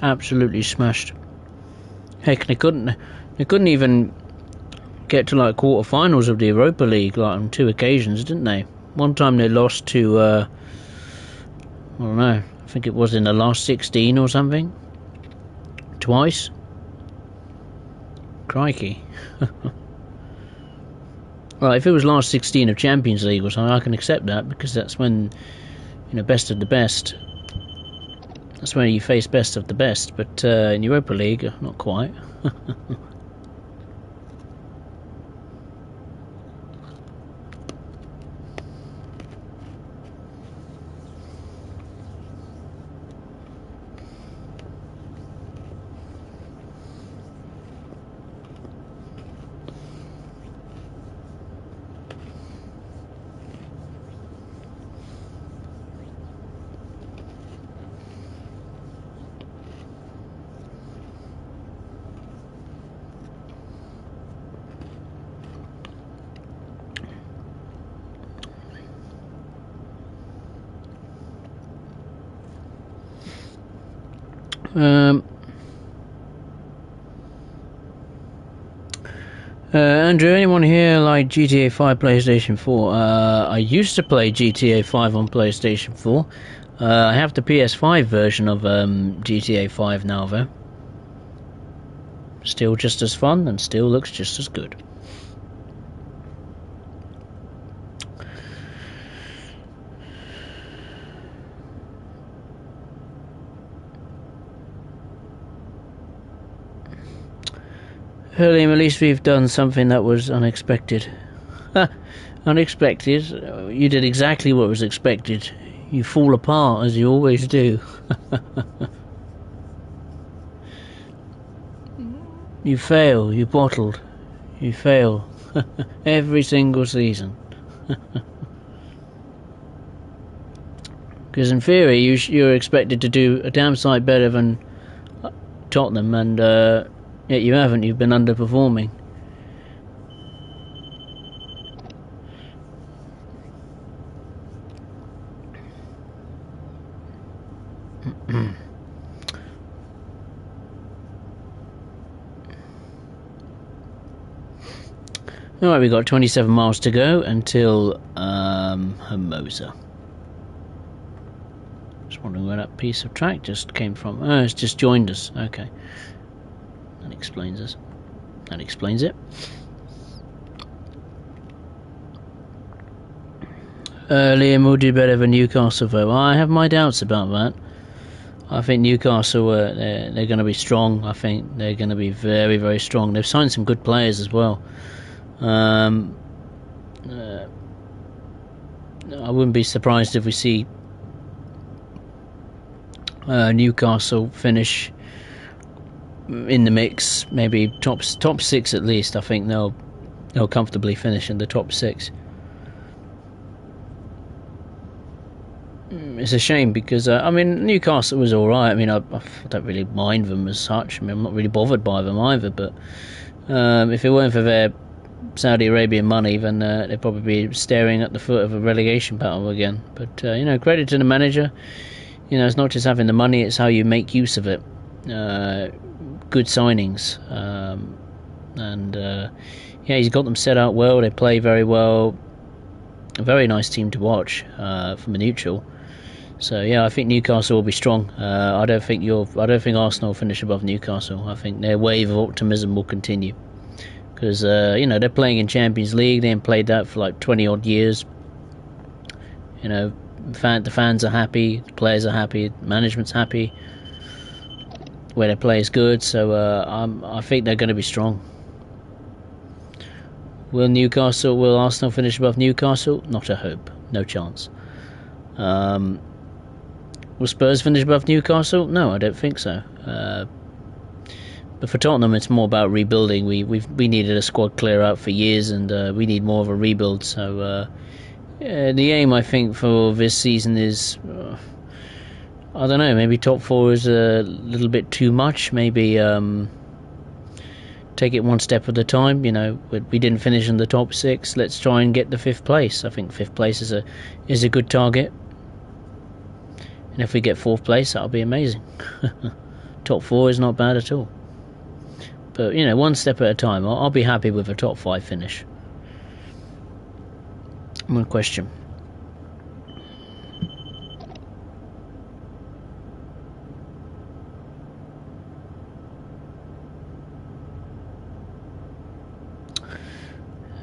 Absolutely smashed. Heck, they couldn't even get to like quarterfinals of the Europa League like on 2 occasions, didn't they? One time they lost to I don't know, I think it was in the last 16 or something. Twice. Crikey. Well, if it was last 16 of Champions League or something, I can accept that, because that's when, best of the best. That's when you face best of the best, but in Europa League, not quite. Andrew, anyone here like GTA 5 PlayStation 4? I used to play GTA 5 on PlayStation 4. I have the PS5 version of GTA 5 now, though. Still just as fun and still looks just as good. Liam, at least we've done something that was unexpected. Unexpected? You did exactly what was expected. You fall apart, as you always do. You fail, you bottled. You fail. Every single season. Because in theory, you're expected to do a damn sight better than Tottenham, and yet you haven't. You've been underperforming. Alright, we've got 27 miles to go until Hermosa. Just Wondering where that piece of track just came from. Oh, it's just joined us. Okay. That explains us. That explains it. Liam will do better than Newcastle, though. I have my doubts about that. I think Newcastle, they're going to be strong. I think they're going to be very, very strong. They've signed some good players as well. I wouldn't be surprised if we see Newcastle finish in the mix, maybe top six at least. I think they'll comfortably finish in the top six. It's a shame because I mean Newcastle was all right. I mean I don't really mind them as such. I mean I'm not really bothered by them either. But if it weren't for their Saudi Arabian money, then they'd probably be staring at the foot of a relegation battle again. But credit to the manager. It's not just having the money; it's how you make use of it. Good signings, and he's got them set out well. They play very well. A very nice team to watch from a neutral. So I think Newcastle will be strong. I don't think Arsenal will finish above Newcastle. I think their wave of optimism will continue because they're playing in Champions League. They haven't played that for like 20 odd years. The fans are happy, the players are happy, management's happy. Where they play is good. So I think they're going to be strong. Will Arsenal finish above Newcastle? Not a hope. No chance. Will Spurs finish above Newcastle? No, I don't think so. But for Tottenham, it's more about rebuilding. We needed a squad clear out for years, and we need more of a rebuild. So the aim, I think, for this season is, I don't know, maybe top four is a little bit too much. Maybe take it one step at a time. We didn't finish in the top six. Let's try and get the fifth place. I think fifth place is a good target. And if we get fourth place, that'll be amazing. Top four is not bad at all. But one step at a time. I'll be happy with a top five finish. One question.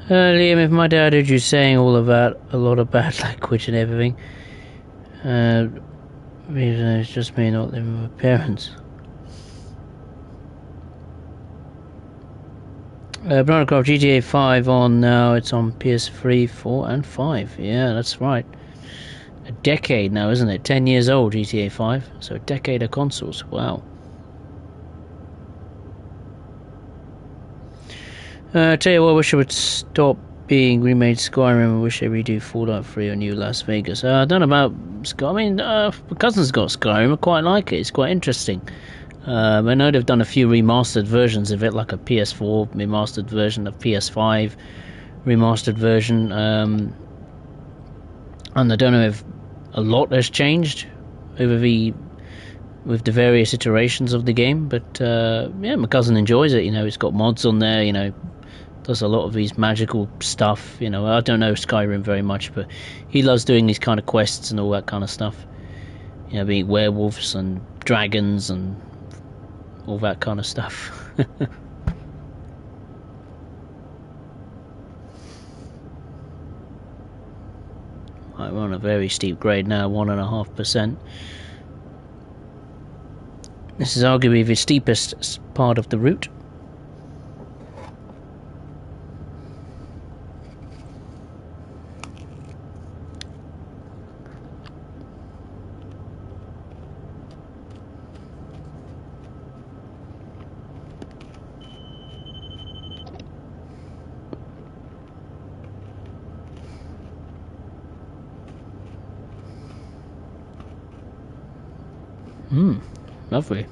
Liam, if my dad heard you saying all of that, a lot of bad language and everything, it's just me not living with my parents. Bananacraft GTA 5 on now. It's on PS3, 4 and 5. Yeah, that's right. A decade now, isn't it? 10 years old, GTA 5. So a decade of consoles. Wow. Tell you what, I wish I would stop being remade Skyrim. I wish they redo Fallout 3 or New Las Vegas. I don't know about Skyrim. I mean, my cousin's got Skyrim. I quite like it. It's quite interesting. I know they've done a few remastered versions of it, like a PS4 remastered version, a PS5 remastered version. And I don't know if a lot has changed with the various iterations of the game. But my cousin enjoys it. It's got mods on there. Does a lot of these magical stuff. I don't know Skyrim very much, but he loves doing these kind of quests and all that kind of stuff. Being werewolves and dragons and all that kind of stuff. Right, we're on a very steep grade now, 1.5%. This is arguably the steepest part of the route. Lovely.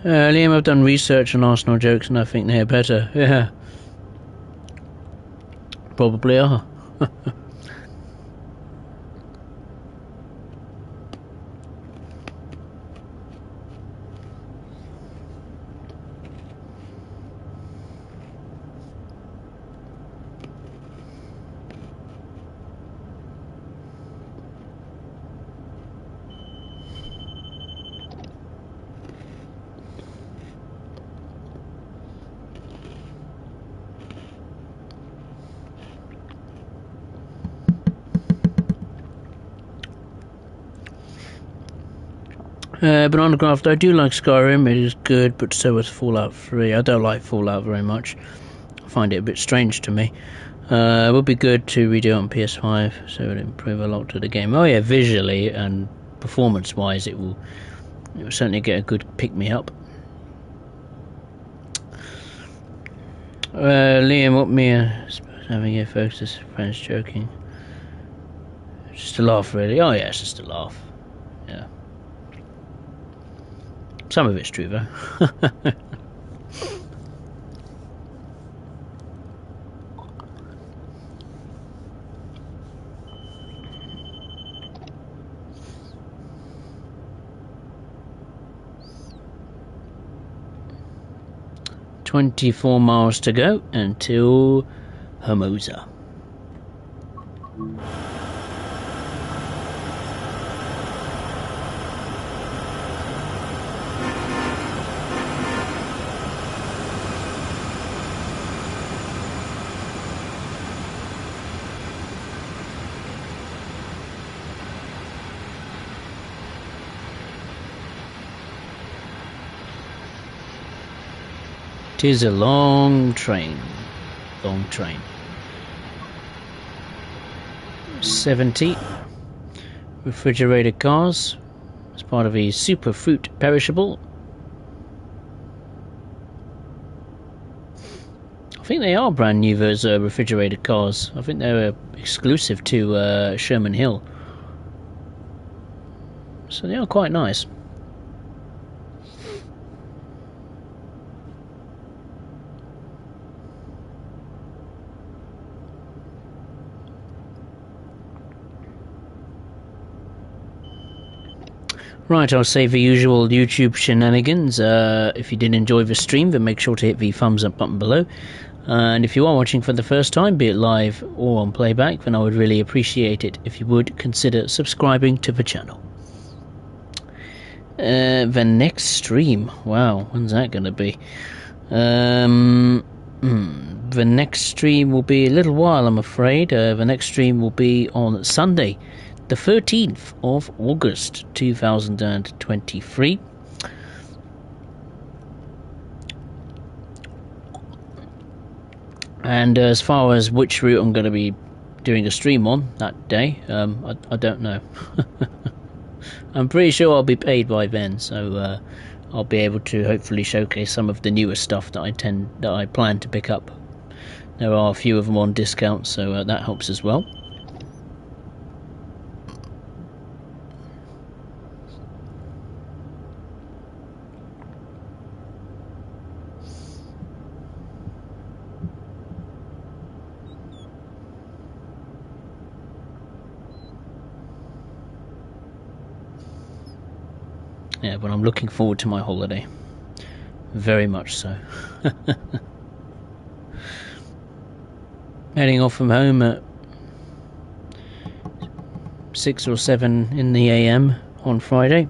Liam, I've done research on Arsenal jokes and I think they're better. Yeah. Probably are. Banana Craft, I do like Skyrim, it is good, but so is Fallout 3. I don't like Fallout very much. I find it a bit strange to me. It would be good to redo it on PS5, so it would improve a lot to the game. Oh yeah, visually and performance-wise, it will certainly get a good pick-me-up. Liam, what me having your folks, friends joking. Just a laugh, really. Oh yeah, it's just a laugh. Yeah. Some of it's true, though. 24 miles to go until Hermosa. It is a long train. 70 refrigerated cars as part of a super fruit perishable. I think they are brand new, those refrigerated cars. I think they're exclusive to Sherman Hill. So they are quite nice. Right, I'll save the usual YouTube shenanigans. If you did enjoy the stream, then make sure to hit the thumbs up button below. And if you are watching for the first time, be it live or on playback, then I would really appreciate it if you would consider subscribing to the channel. The next stream, wow, when's that going to be? The next stream will be a little while, I'm afraid. The next stream will be on Sunday, the 13th of August 2023. And as far as which route I'm going to be doing a stream on that day, I don't know. I'm pretty sure I'll be paid by then, so I'll be able to hopefully showcase some of the newer stuff that I plan to pick up. There are a few of them on discount, so that helps as well. Yeah, but I'm looking forward to my holiday. Very much so. Heading off from home at 6 or 7 in the AM on Friday.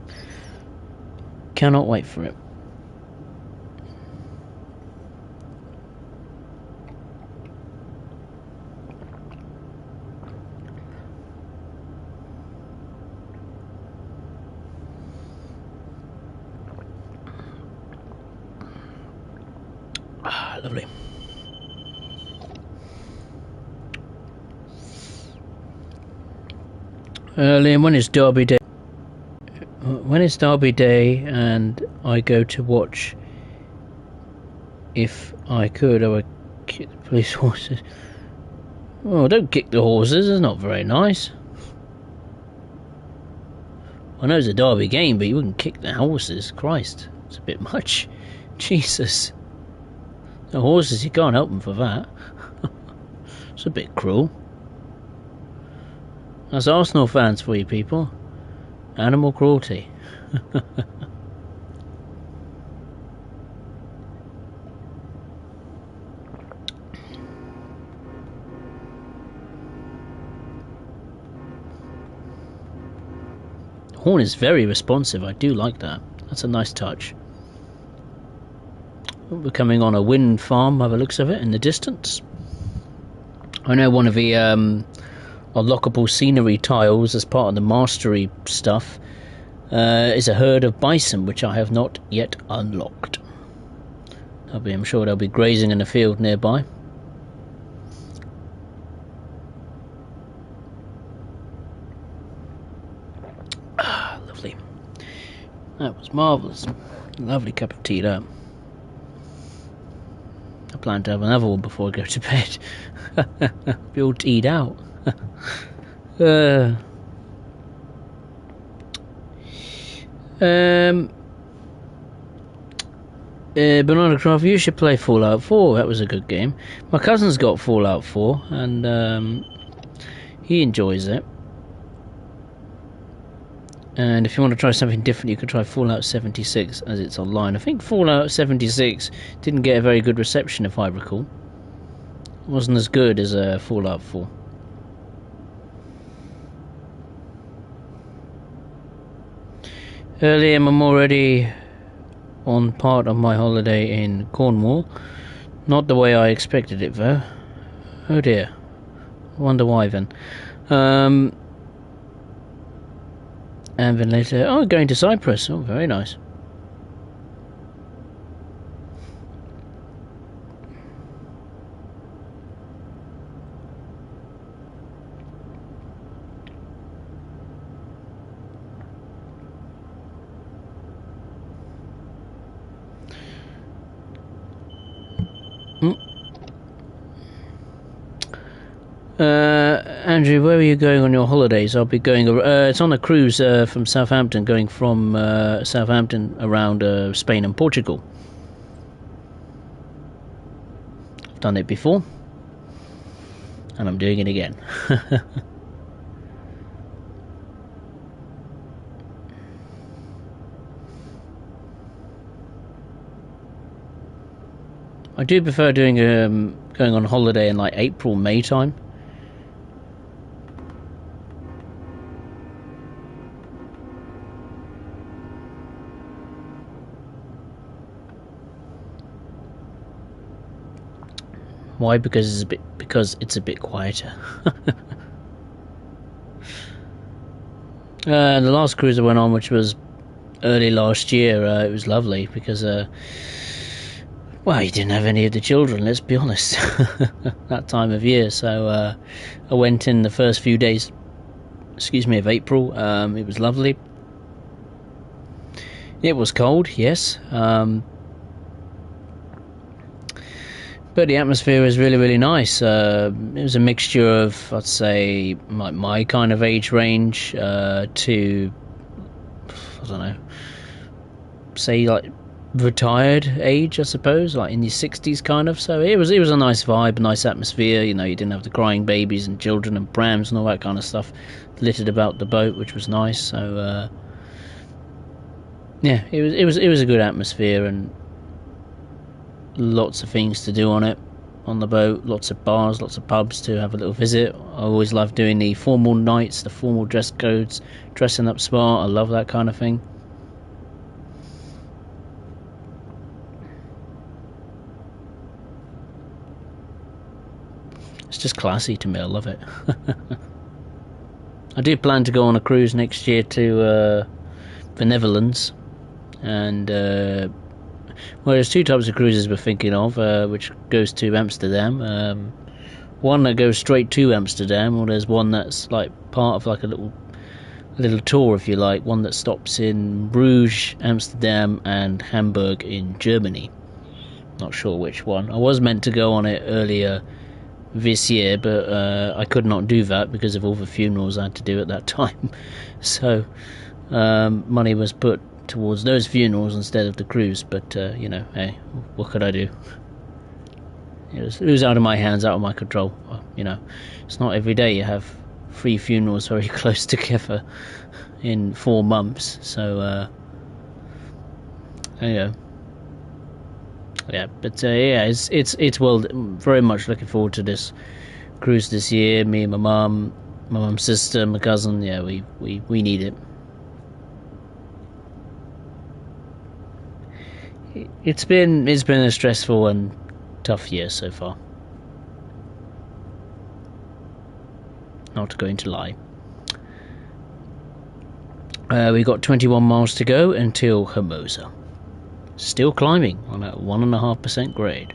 Cannot wait for it. Lovely. Liam, when is Derby Day? When is Derby Day and I go to watch? If I could, I would kick the police horses. Oh, don't kick the horses, it's not very nice. I know it's a Derby game, but you wouldn't kick the horses. Christ, it's a bit much. Jesus. The horses, you can't help them for that. It's a bit cruel. That's Arsenal fans for you people. Animal cruelty. The horn is very responsive, I do like that. That's a nice touch. We're coming on a wind farm by the looks of it in the distance. I know one of the unlockable scenery tiles as part of the mastery stuff is a herd of bison, which I have not yet unlocked. I'm sure they'll be grazing in a field nearby. Ah, lovely. That was marvellous. Lovely cup of tea, that. I plan to have another one before I go to bed. Be all teed out. Banana Craft, you should play Fallout 4. That was a good game. My cousin's got Fallout 4, and he enjoys it. And if you want to try something different, you can try Fallout 76, as it's online. I think Fallout 76 didn't get a very good reception, if I recall. It wasn't as good as Fallout 4. Early, I'm already on part of my holiday in Cornwall. Not the way I expected it, though. Oh dear. I wonder why then. And then later, going to Cyprus. Oh, very nice. Andrew, where are you going on your holidays? I'll be going. It's on a cruise from Southampton, going from Southampton around Spain and Portugal. I've done it before, and I'm doing it again. I do prefer doing going on holiday in like April, May time. Why? Because it's a bit quieter. The last cruise I went on, which was early last year, it was lovely because well, you didn't have any of the children, let's be honest, that time of year. So I went in the first few days, of April. It was lovely. It was cold, yes. But the atmosphere was really, really nice. It was a mixture of, I'd say, my kind of age range to, I don't know, say like retired age, I suppose, like in your 60s kind of. So it was a nice vibe, a nice atmosphere. You know, you didn't have the crying babies and children and prams and all that kind of stuff littered about the boat, which was nice. So yeah, it was a good atmosphere and lots of things to do on the boat, lots of bars, lots of pubs to have a little visit. I always love doing the formal nights, the formal dress codes, dressing up smart. I love that kind of thing. It's just classy to me. I love it. I do plan to go on a cruise next year to the Netherlands, and well, there's two types of cruises we're thinking of, which goes to Amsterdam. One that goes straight to Amsterdam, or there's one that's like part of like a little tour, if you like. One that stops in Bruges, Amsterdam, and Hamburg in Germany. Not sure which one. I was meant to go on it earlier this year, but I could not do that because of all the funerals I had to do at that time. So money was put towards those funerals instead of the cruise, but you know, hey, what could I do? It was out of my hands, out of my control. You know, it's not every day you have 3 funerals very close together in 4 months. So there you go. Yeah, but yeah, it's well, very much looking forward to this cruise this year. Me and my mum's sister, my cousin. Yeah, we need it. It's been a stressful and tough year so far. Not going to lie. We got 21 miles to go until Hermosa. Still climbing on that 1.5% grade.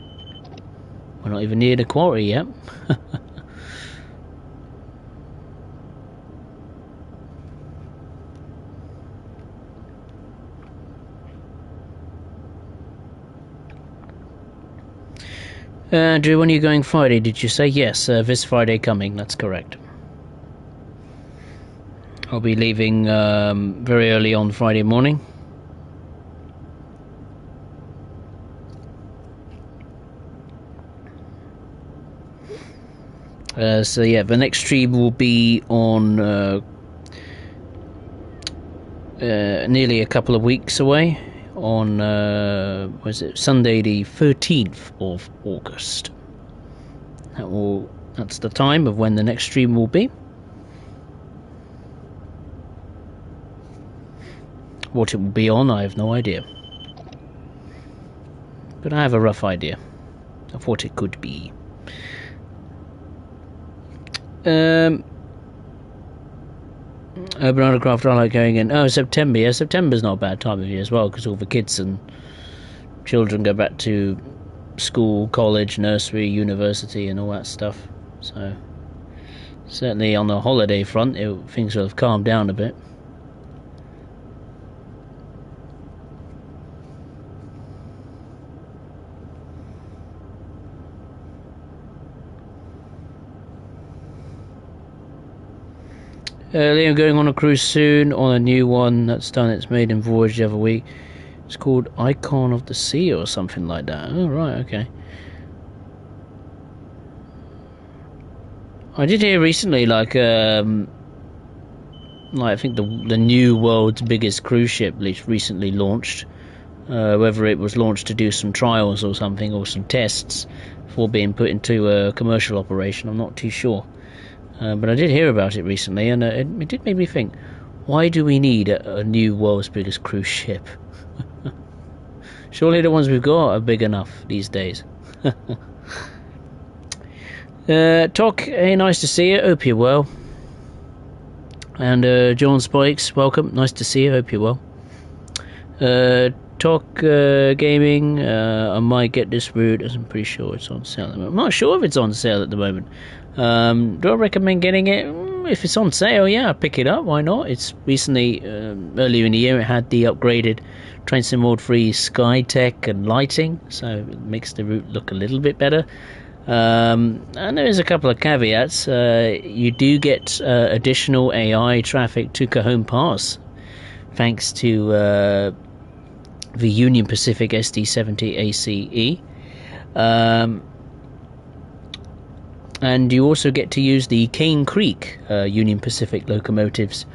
We're not even near the quarry yet. Andrew, when are you going Friday? Did you say? Yes, this Friday coming, that's correct. I'll be leaving very early on Friday morning. So yeah, the next stream will be on nearly a couple of weeks away, on Sunday the 13th of August. That's the time of when the next stream will be. What it will be on, I have no idea, but I have a rough idea of what it could be. Urban Autocraft, I like going in. Oh, September. Yeah, September's not a bad time of year as well, because all the kids and children go back to school, college, nursery, university, and all that stuff. So certainly on the holiday front, things will have calmed down a bit. Liam going on a cruise soon on a new one that's done its maiden voyage the other week. It's called Icon of the Sea or something like that. Oh, right, okay. I did hear recently, like I think the new world's biggest cruise ship recently launched. Whether it was launched to do some trials or something, or some tests before being put into a commercial operation, I'm not too sure. But I did hear about it recently, and it did make me think, why do we need a new world's biggest cruise ship? Surely the ones we've got are big enough these days. Talk, hey, nice to see you, hope you're well. And John Spikes, welcome, nice to see you, hope you're well. Talk Gaming, I might get this route, as I'm pretty sure it's on sale at the moment. I'm not sure if it's on sale at the moment. Do I recommend getting it? If it's on sale, yeah, pick it up, why not? It's recently, earlier in the year, it had the upgraded Train Sim World 3 Sky Tech and lighting, so it makes the route look a little bit better. And there is a couple of caveats. You do get additional AI traffic to Cajon Pass, thanks to the Union Pacific SD70 ACE. And you also get to use the Cane Creek Union Pacific locomotives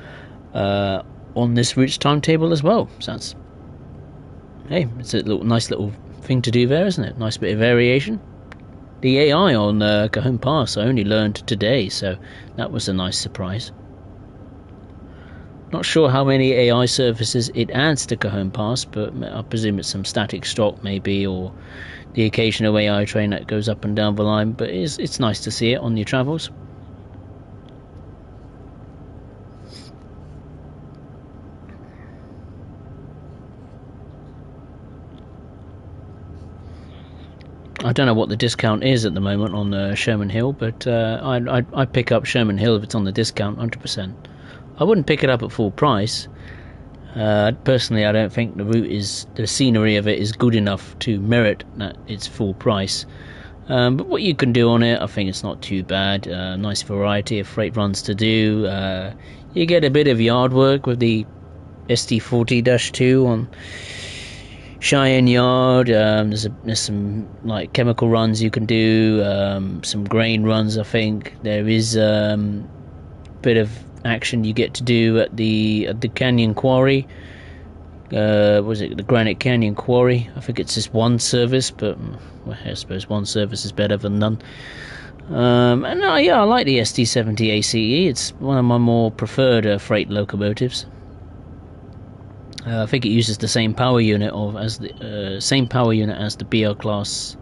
on this route's timetable as well. So that's, hey, it's a nice little thing to do there, isn't it? Nice bit of variation. The AI on Cajon Pass I only learned today, so that was a nice surprise. Not sure how many AI services it adds to Cajon Pass, but I presume it's some static stock maybe, or the occasional AI train that goes up and down the line, but it's nice to see it on your travels. I don't know what the discount is at the moment on Sherman Hill, but I'd pick up Sherman Hill if it's on the discount, 100%. I wouldn't pick it up at full price. Personally, I don't think the scenery of it is good enough to merit that its full price. But what you can do on it, I think it's not too bad. Nice variety of freight runs to do. You get a bit of yard work with the SD40-2 on Cheyenne Yard. There's some like chemical runs you can do. Some grain runs. I think there is a bit of action you get to do at the Canyon Quarry. Was it the Granite Canyon Quarry? I think it's just one service, but well, I suppose one service is better than none. And yeah, I like the SD70 ACE. It's one of my more preferred freight locomotives. I think it uses the same power unit as the BR Class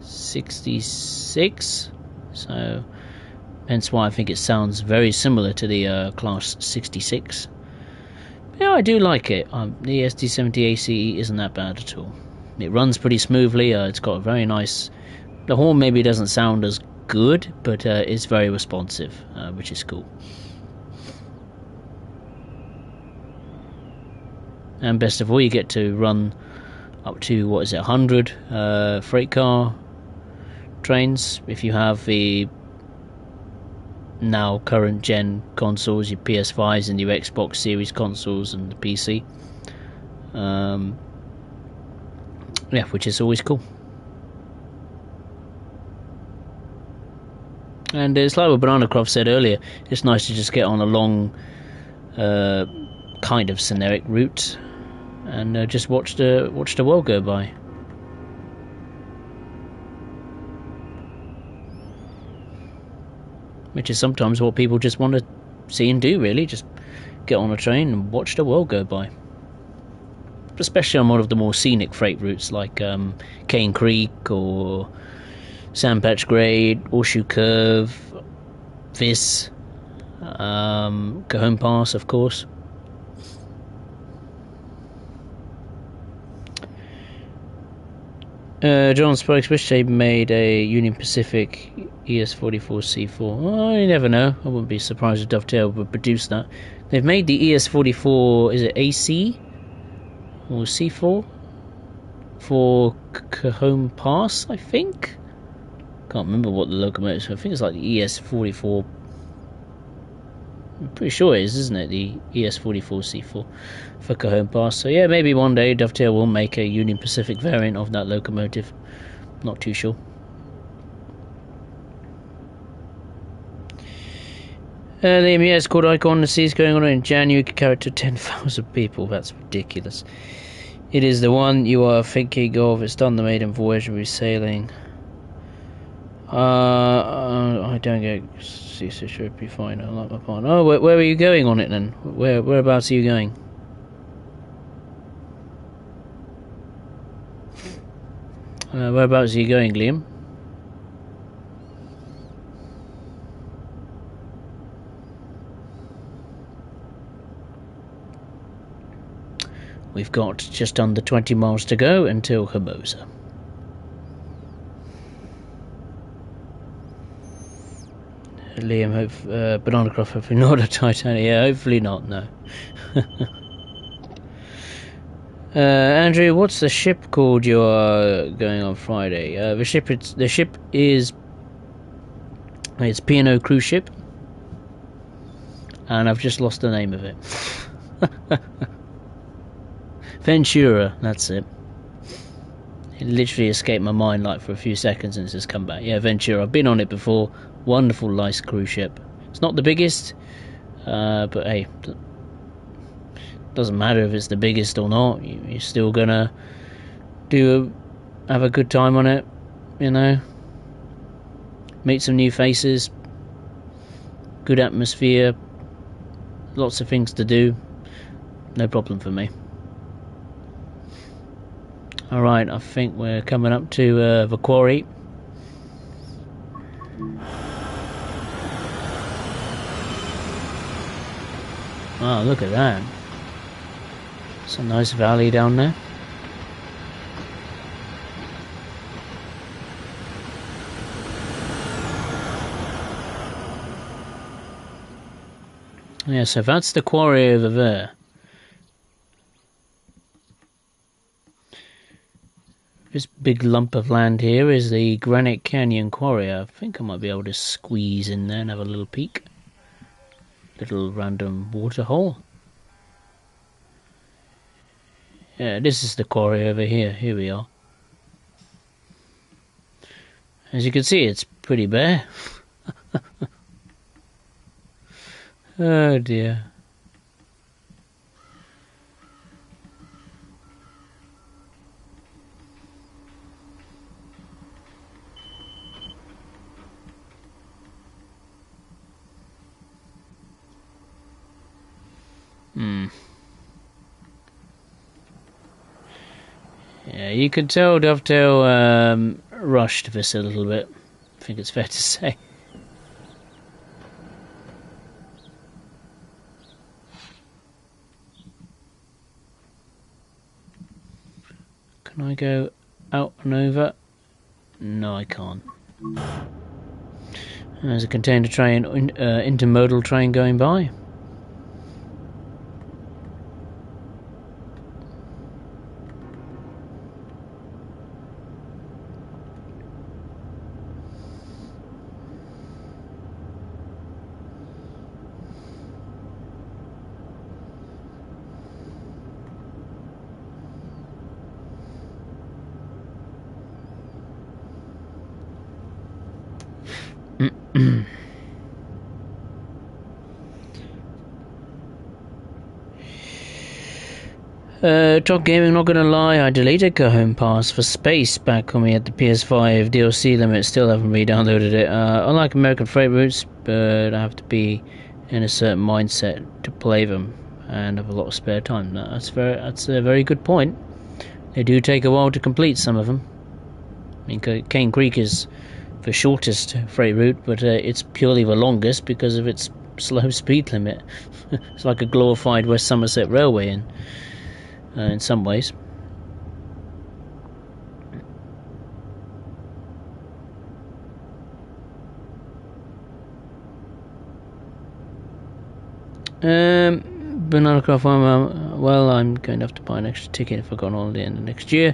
66. So hence why I think it sounds very similar to the Class 66. Yeah, I do like it. The SD70 ACE isn't that bad at all. It runs pretty smoothly. It's got a very nice... The horn maybe doesn't sound as good, but it's very responsive, which is cool. And best of all, you get to run up to, 100 freight car trains if you have the now current gen consoles, your PS5s and your Xbox Series consoles and the PC. Yeah, which is always cool. And it's like what Banana Croft said earlier, it's nice to just get on a long kind of scenic route and just watch the world go by. Which is sometimes what people just want to see and do, really. Just get on a train and watch the world go by. Especially on one of the more scenic freight routes like Cane Creek or Sandpatch Grade, Horseshoe Curve, Vis, Cajon Pass, of course. John Spokes wish they made a Union Pacific ES44C4. Oh, you never know. I wouldn't be surprised if Dovetail would produce that. They've made the ES44, is it AC? Or C4? For Cajon Pass, I think? Can't remember what the locomotive is. I think it's like the ES44. I'm pretty sure it is, isn't it? The ES44C4 for Cajon Pass. So yeah, maybe one day Dovetail will make a Union Pacific variant of that locomotive. Not too sure. The MES called Icon the Seas going on in January could carry to 10,000 people. That's ridiculous. It is the one you are thinking of. It's done the maiden voyage of sailing. I don't get CC should be fine. I like my partner. Oh, where are you going on it then? Whereabouts are you going? Whereabouts are you going, Liam? We've got just under 20 miles to go until Hermosa. Liam, Banana Croft, hopefully not a Titanic. Yeah, hopefully not, no. Andrew, what's the ship called you're going on Friday? The ship is it's P&O cruise ship, and I've just lost the name of it. Ventura, that's it. It literally escaped my mind like for a few seconds and it's just come back. Yeah, Ventura. I've been on it before. Wonderful, nice cruise ship. It's not the biggest, but hey, doesn't matter if it's the biggest or not. You're still gonna have a good time on it, you know. Meet some new faces. Good atmosphere. Lots of things to do. No problem for me. Alright, I think we're coming up to the quarry. Oh, look at that. It's a nice valley down there. Yeah, so that's the quarry over there. This big lump of land here is the Granite Canyon Quarry. I think I might be able to squeeze in there and have a little peek. Little random water hole. Yeah, this is the quarry over here. Here we are. As you can see, it's pretty bare. Oh dear. Yeah, you can tell Dovetail rushed this a little bit. I think it's fair to say. Can I go out and over? No, I can't. There's a container train, intermodal train going by. Top Gaming, not gonna lie, I deleted Go Home Pass for space back when we had the PS5 DLC limit, still haven't re-downloaded it. I like American freight routes, but I have to be in a certain mindset to play them, and have a lot of spare time. That's a very good point. They do take a while to complete some of them. I mean, Cane Creek is the shortest freight route, but it's purely the longest because of its slow speed limit. It's like a glorified West Somerset Railway in some ways. Banana Craft, well, I'm going to have to buy an extra ticket if I go on holiday in the next year.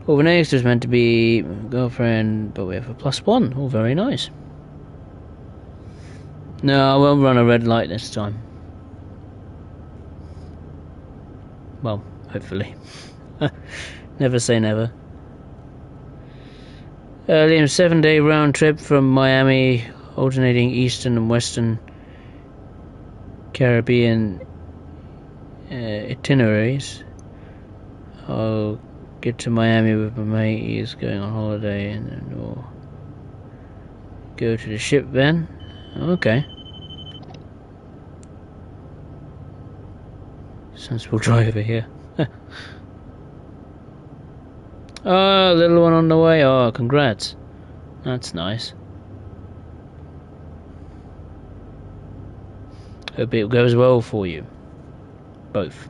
Over next, there's meant to be girlfriend, but we have a +1. Oh, very nice. No, I won't run a red light this time. Well, hopefully. Never say never. Liam, 7-day round trip from Miami, alternating Eastern and Western Caribbean itineraries. I'll get to Miami with my mate. He's going on holiday, and then we'll go to the ship then. Okay. Sensible driver here. Oh, little one on the way. Oh, congrats. That's nice. Hope it goes well for you. Both.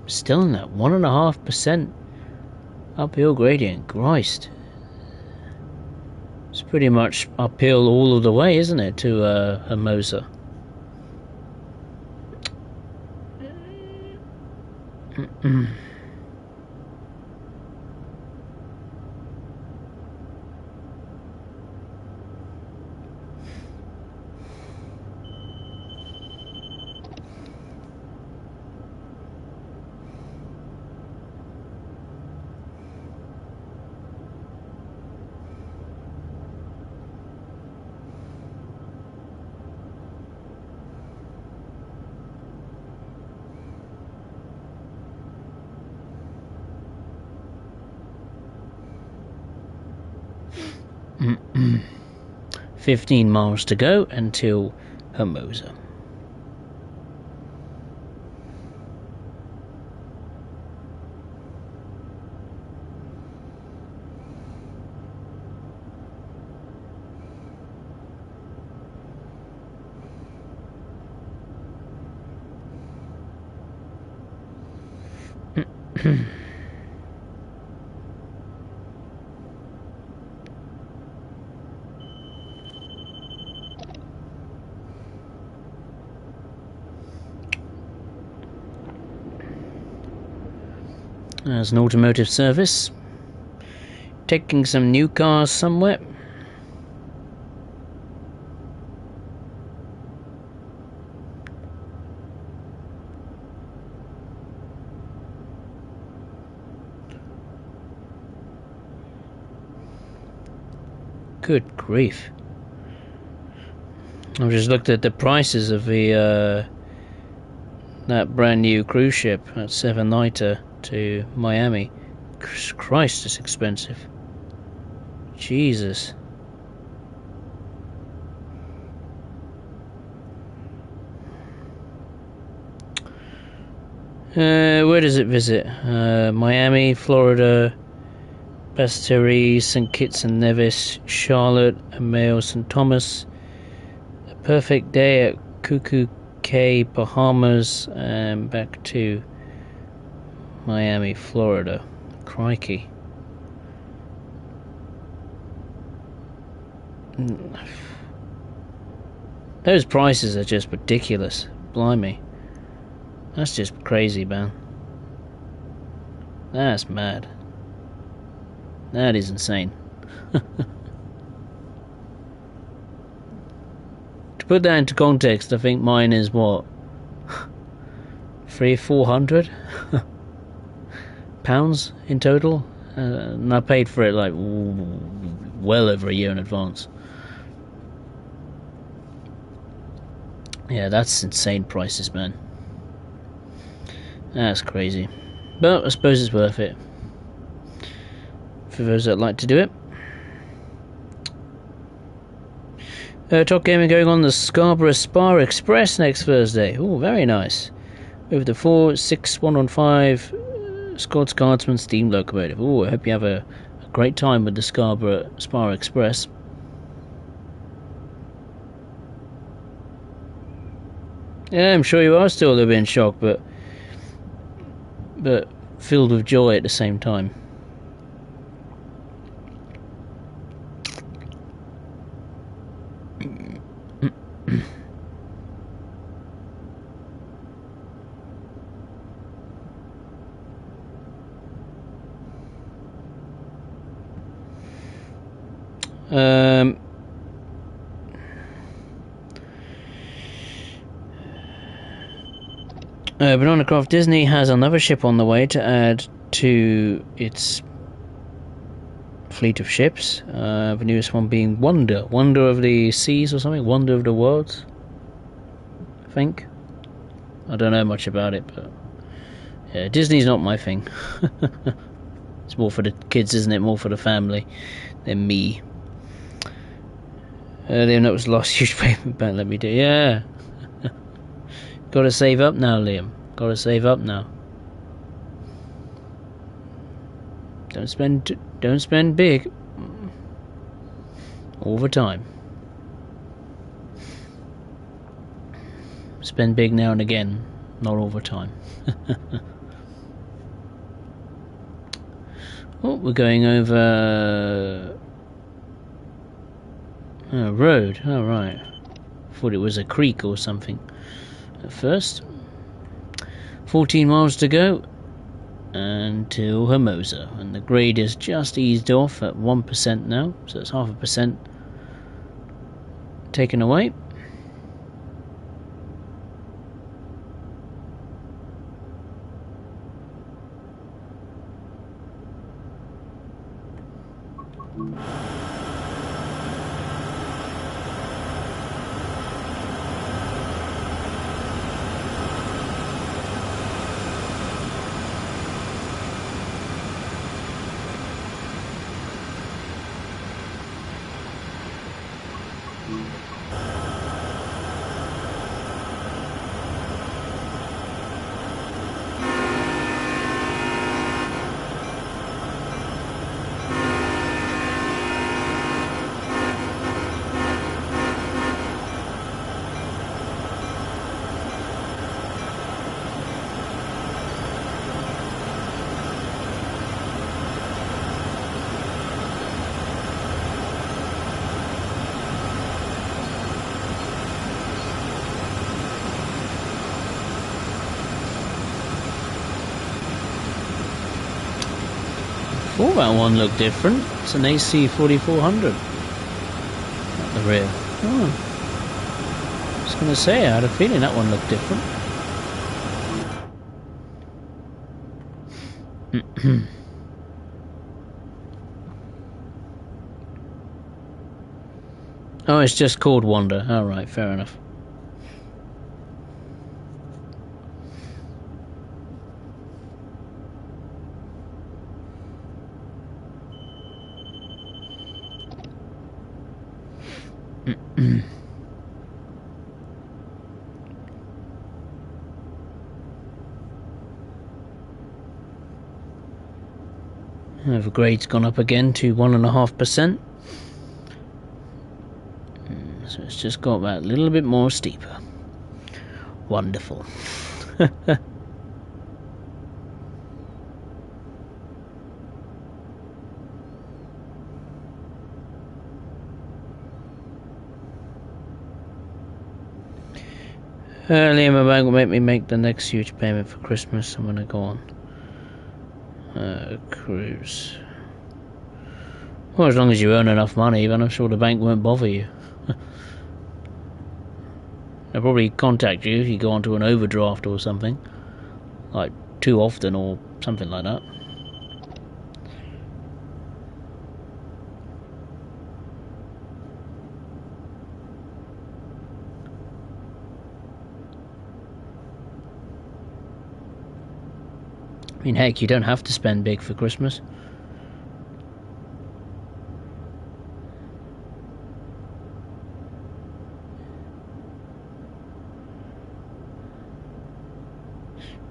Still in that 1.5% uphill gradient. Christ. It's pretty much uphill all of the way, isn't it, to Hermosa? Mm-mm. 15 miles to go until Hermosa. There's an automotive service. Taking some new cars somewhere. Good grief. I've just looked at the prices of the that brand new cruise ship, that 7-nighter to Miami. Christ, it's expensive. Jesus. Where does it visit? Miami, Florida, Bastillery, St Kitts and Nevis, Charlotte, and Mayo, St Thomas. A perfect day at Cuckoo Cay, Bahamas, and back to Miami, Florida. Crikey. Those prices are just ridiculous. Blimey. That's just crazy, man. That's mad. That is insane. To put that into context, I think mine is what? 300-400 pounds in total? And I paid for it like well over a year in advance. Yeah, that's insane prices, man. That's crazy. But I suppose it's worth it. For those that like to do it. Top Gaming going on the Scarborough Spa Express next Thursday. Oh, very nice. With the 46115 Scots Guardsman steam locomotive. Oh, I hope you have a great time with the Scarborough Spa Express. Yeah, I'm sure you are still a little bit in shock, but filled with joy at the same time. Banana Craft Disney has another ship on the way to add to its fleet of ships. The newest one being Wonder of the Seas or something, Wonder of the Worlds, I think. I don't know much about it, but yeah, Disney's not my thing. It's more for the kids, isn't it? More for the family than me. Liam, that was the last huge payment bank. Let me do. Yeah. Gotta save up now, Liam. Gotta save up now. Don't spend big. All the time. Spend big now and again, not all the time. Oh, we're going over a road. Oh, right. Thought it was a creek or something at first. 14 miles to go until Hermosa, and the grade is just eased off at 1% now, so it's 0.5% taken away. Oh, that one looked different. It's an AC 4400 at the rear. Oh. I was going to say, I had a feeling that one looked different. Oh, it's just called Wonder. Alright, fair enough. The grade's gone up again to 1.5%. So it's just got that little bit more steeper. Wonderful. Liam, my bank will make me make the next huge payment for Christmas. I'm gonna go on cruise. Well, as long as you earn enough money, then I'm sure the bank won't bother you. They'll probably contact you if you go onto an overdraft or something, like too often or something like that. I mean, heck, you don't have to spend big for Christmas.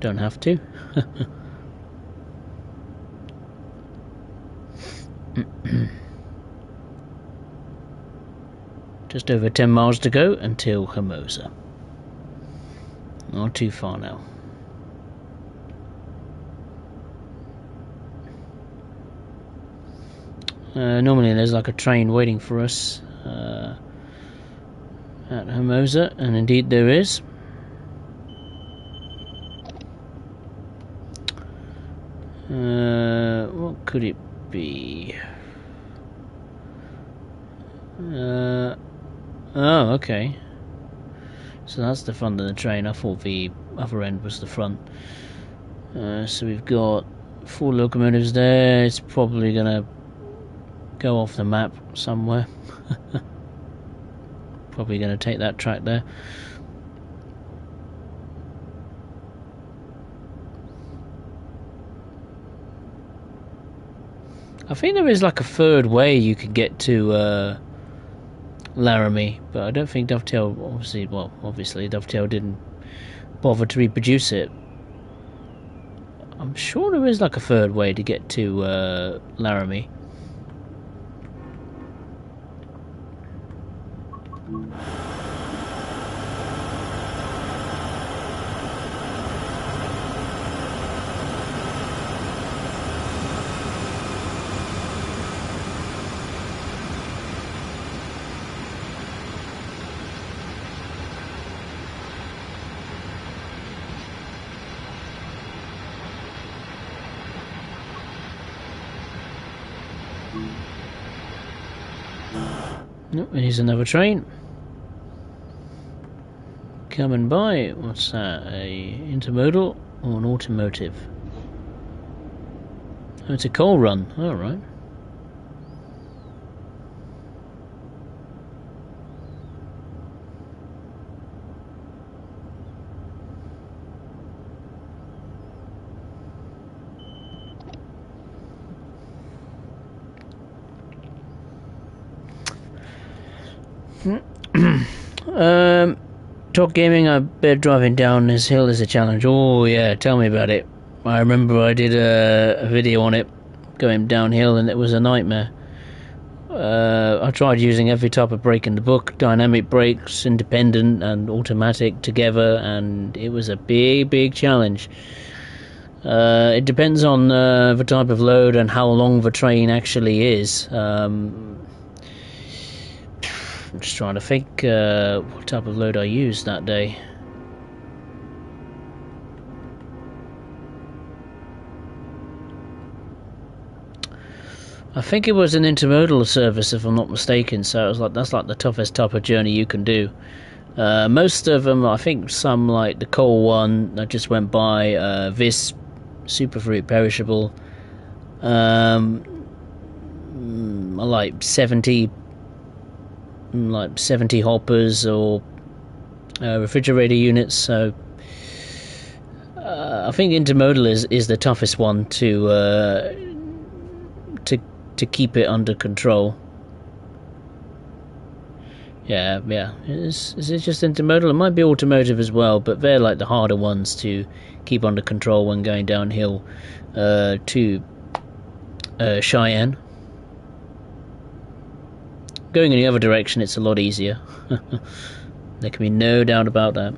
Don't have to. Just over 10 miles to go until Hermosa. Not too far now. Normally there's like a train waiting for us at Hermosa, and indeed there is. What could it be? Oh, okay. So that's the front of the train. I thought the other end was the front. So we've got 4 locomotives there. It's probably gonna go off the map somewhere. Probably gonna take that track there. I think there is like a third way you could get to Laramie, but I don't think Dovetail, obviously Dovetail didn't bother to reproduce it. I'm sure there is like a third way to get to Laramie. Nope, here's another train coming by. What's that? A intermodal or an automotive? Oh, it's a coal run. All right. Talk gaming. I bet driving down this hill is a challenge. Oh yeah, tell me about it. I remember I did a video on it, going downhill, and it was a nightmare. I tried using every type of brake in the book, dynamic brakes, independent and automatic together, and it was a big challenge. It depends on the type of load and how long the train actually is. I'm just trying to think what type of load I used that day. I think it was an intermodal service, if I'm not mistaken. So it was like that's like the toughest type of journey you can do. Most of them, I think, some like the coal one that just went by, this superfruit perishable, like 70 hoppers or refrigerator units. So I think intermodal is the toughest one to keep it under control. Yeah. Is it just intermodal? It might be automotive as well, but they're like the harder ones to keep under control when going downhill to Cheyenne. Going in the other direction, it's a lot easier. There can be no doubt about that.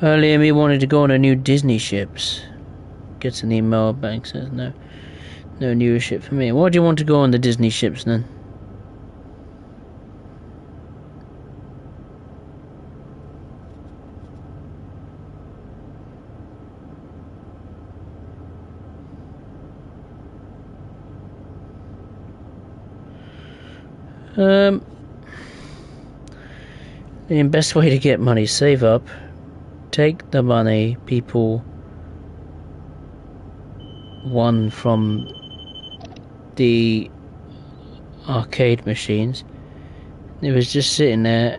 Earlier, me wanted to go on a new Disney ships. Gets an email back, says no newer ship for me. Why do you want to go on the Disney ships then? The best way to get money, save up, take the money people won from the arcade machines. It was just sitting there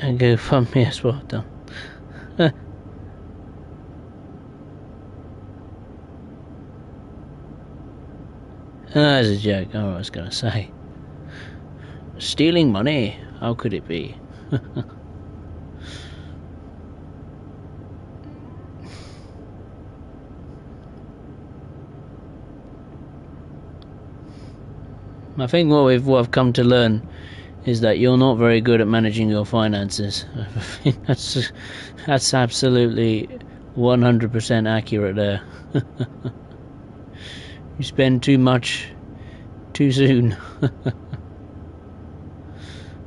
and go fund me as well done. That's a joke. Oh, I was going to say. Stealing money? How could it be? I think what I've come to learn is that you're not very good at managing your finances. I think that's absolutely 100% accurate there. You spend too much too soon.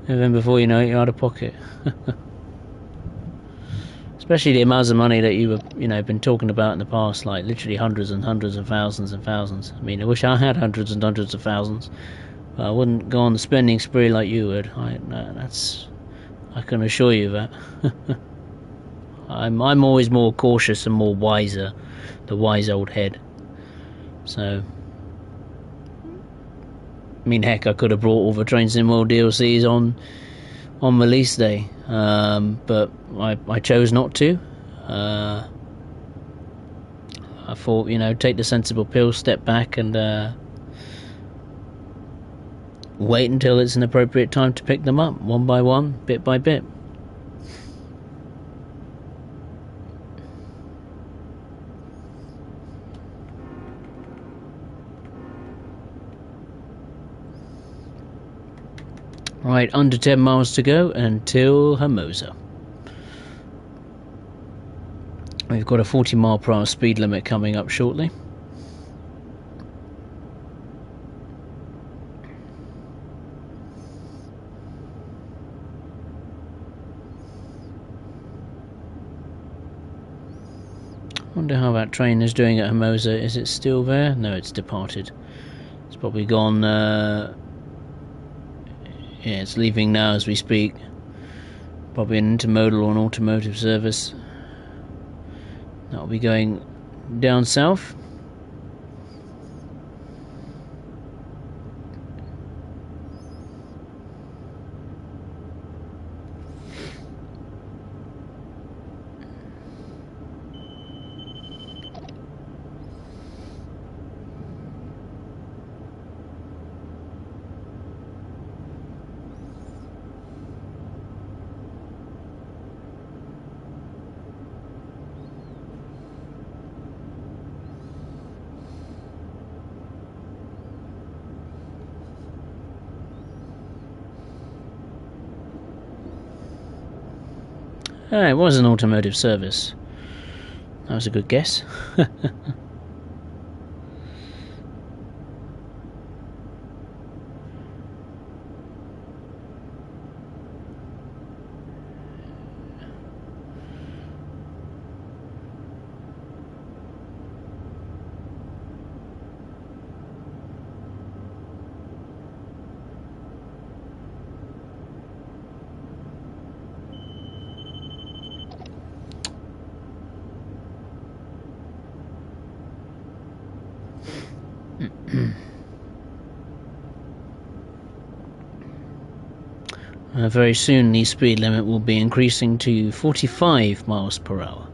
And then before you know it, you're out of pocket. Especially the amounts of money that you've been talking about in the past, like literally hundreds and hundreds of thousands and thousands. I mean, I wish I had hundreds and hundreds of thousands, but I wouldn't go on the spending spree like you would. I can assure you that. I'm always more cautious and more wiser, the wise old head. So, I mean, heck, I could have brought all the Train Sim World DLCs on release day, but I chose not to. I thought, take the sensible pill, step back, and wait until it's an appropriate time to pick them up, one by one, bit by bit. Right, under 10 miles to go until Hermosa. We've got a 40 mile per hour speed limit coming up shortly. Wonder how that train is doing at Hermosa. Is it still there? No, it's departed. It's probably gone. Yeah, it's leaving now as we speak. Probably an intermodal or an automotive service. That'll be going down south. Ah, it was an automotive service. That was a good guess. Very soon the speed limit will be increasing to 45 miles per hour.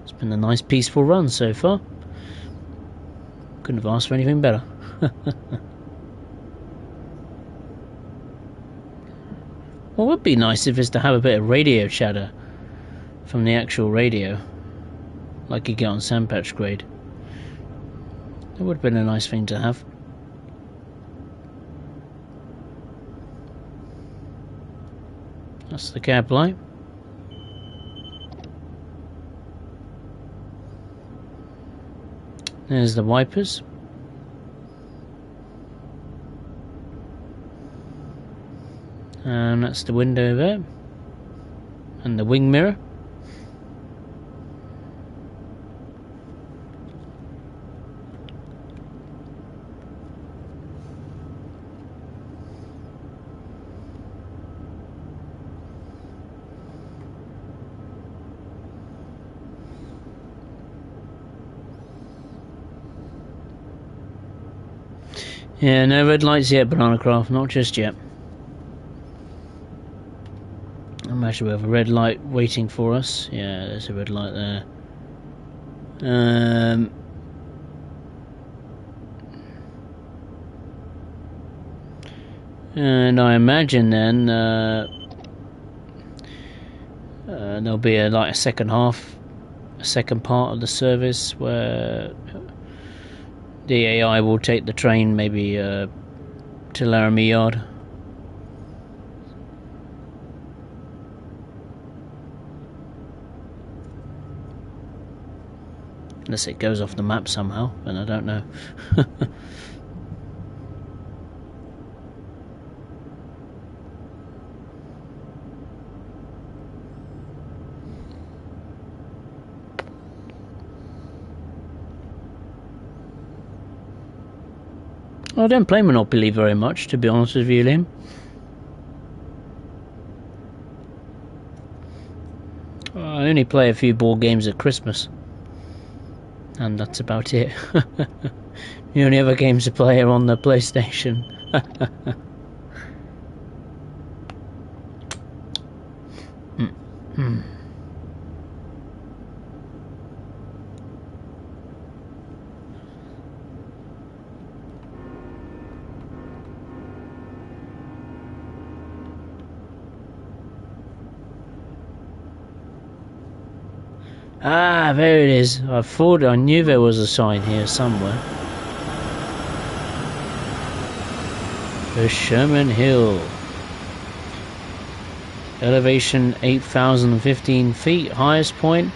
It's been a nice peaceful run so far. Couldn't have asked for anything better. What would be nice if it's to have a bit of radio chatter from the actual radio, like you get on Sandpatch Grade. That would have been a nice thing to have. That's the cab light. There's the wipers. And that's the window there. And the wing mirror. Yeah, no red lights yet, Banana Craft, not just yet. Imagine we have a red light waiting for us. Yeah, there's a red light there. And I imagine then there'll be a second half, a second part of the service where the AI will take the train maybe to Laramie Yard. Unless it goes off the map somehow, and I don't know. I don't play Monopoly very much, to be honest with you, Liam. I only play a few board games at Christmas. And that's about it. The only other games to play are on the PlayStation. Ah, there it is. I knew there was a sign here somewhere. The Sherman Hill. Elevation 8,015 feet, highest point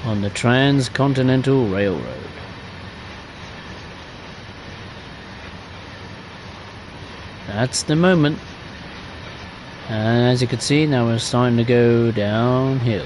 on the Transcontinental Railroad. That's the moment. And as you can see, now we're starting to go downhill.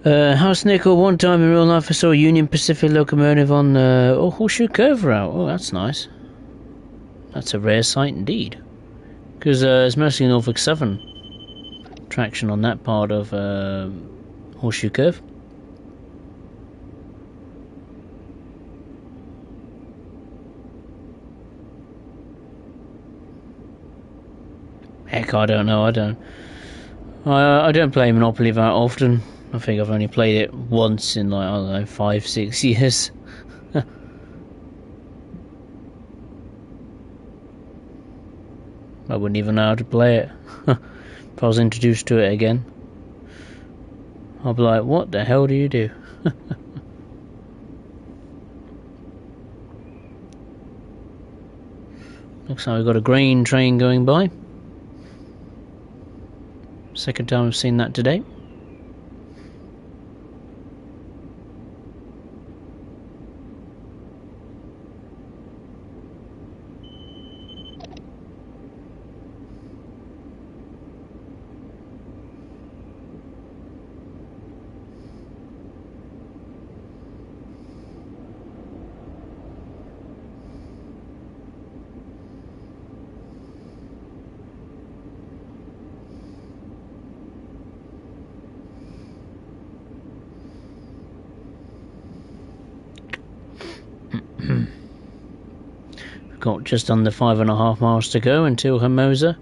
House Nickel, one time in real life I saw a Union Pacific locomotive on the Horseshoe Curve route. Oh, that's nice. That's a rare sight indeed. Because it's mostly Norfolk Southern traction on that part of Horseshoe Curve. Heck, I don't know. I don't play Monopoly that often. I think I've only played it once in like, I don't know, 5-6 years. I wouldn't even know how to play it. If I was introduced to it again, I'd be like, what the hell do you do? Looks like we've got a grain train going by. Second time I've seen that today. We've got just under 5.5 miles to go until Hermosa.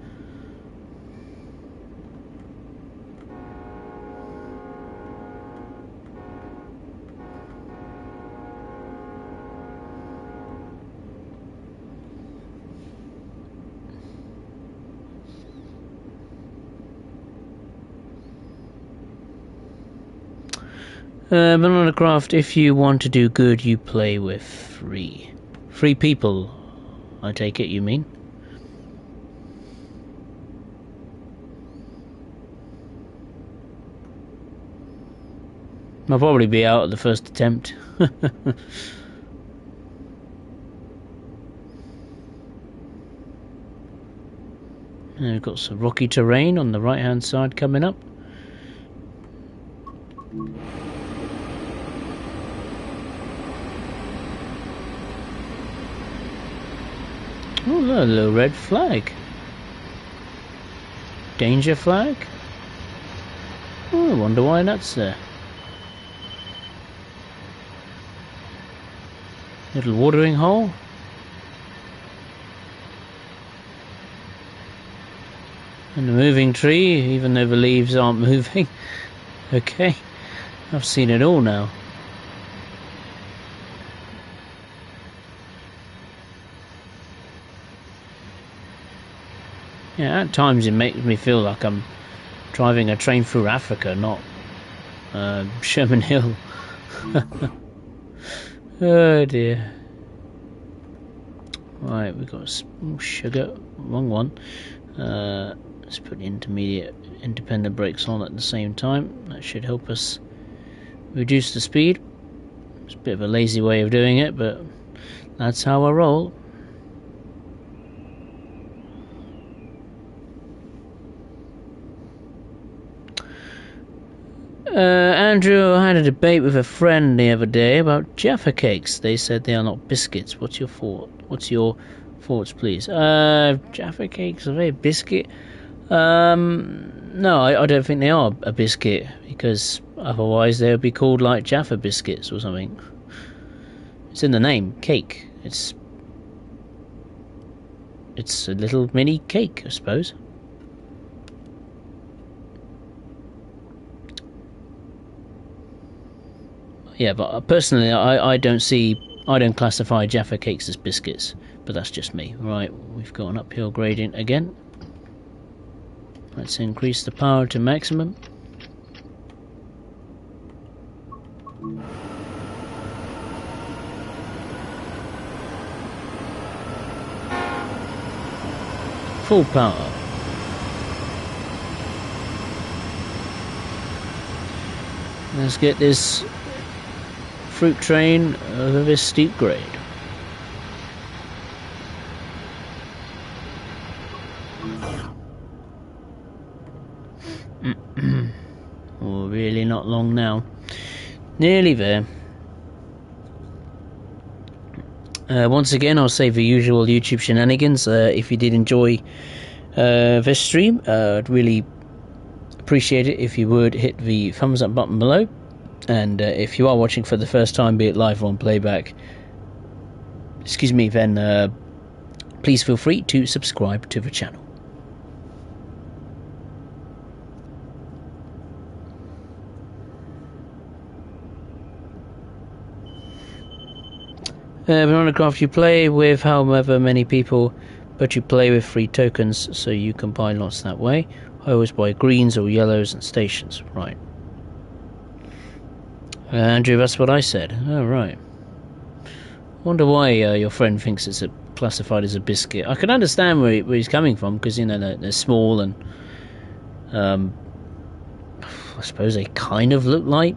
Banana Craft, if you want to do good, you play with free people, I take it you mean? I'll probably be out at the first attempt. We've got some rocky terrain on the right hand side coming up. Oh, look, a little red flag. Danger flag? Oh, I wonder why that's there. Little watering hole. And a moving tree, even though the leaves aren't moving. Okay, I've seen it all now. Yeah, at times it makes me feel like I'm driving a train through Africa, not Sherman Hill. Oh dear. Right, we've got sugar, wrong one. Let's put the intermediate independent brakes on at the same time. That should help us reduce the speed. It's a bit of a lazy way of doing it, but that's how I roll. Andrew, I had a debate with a friend the other day about Jaffa cakes. They said they are not biscuits. What's your thoughts, please? Jaffa cakes, are they a biscuit? No, I don't think they are a biscuit, because otherwise they would be called like Jaffa biscuits or something. It's in the name, cake. It's a little mini cake, I suppose. Yeah, but personally, I don't classify Jaffa cakes as biscuits, but that's just me. Right, we've got an uphill gradient again. Let's increase the power to maximum. Full power. Let's get this fruit train over this steep grade. Oh, really not long now. Nearly there. Once again, I'll say the usual YouTube shenanigans. If you did enjoy this stream, I'd really appreciate it if you would hit the thumbs up button below. And if you are watching for the first time, be it live or on playback, then please feel free to subscribe to the channel. Minecraft, you play with however many people, but you play with free tokens, so you can buy lots that way. I always buy greens or yellows and stations. Right. Andrew, that's what I said. Oh, right. Wonder why your friend thinks it's classified as a biscuit. I can understand where he's coming from, because, you know, they're small and I suppose they kind of look like,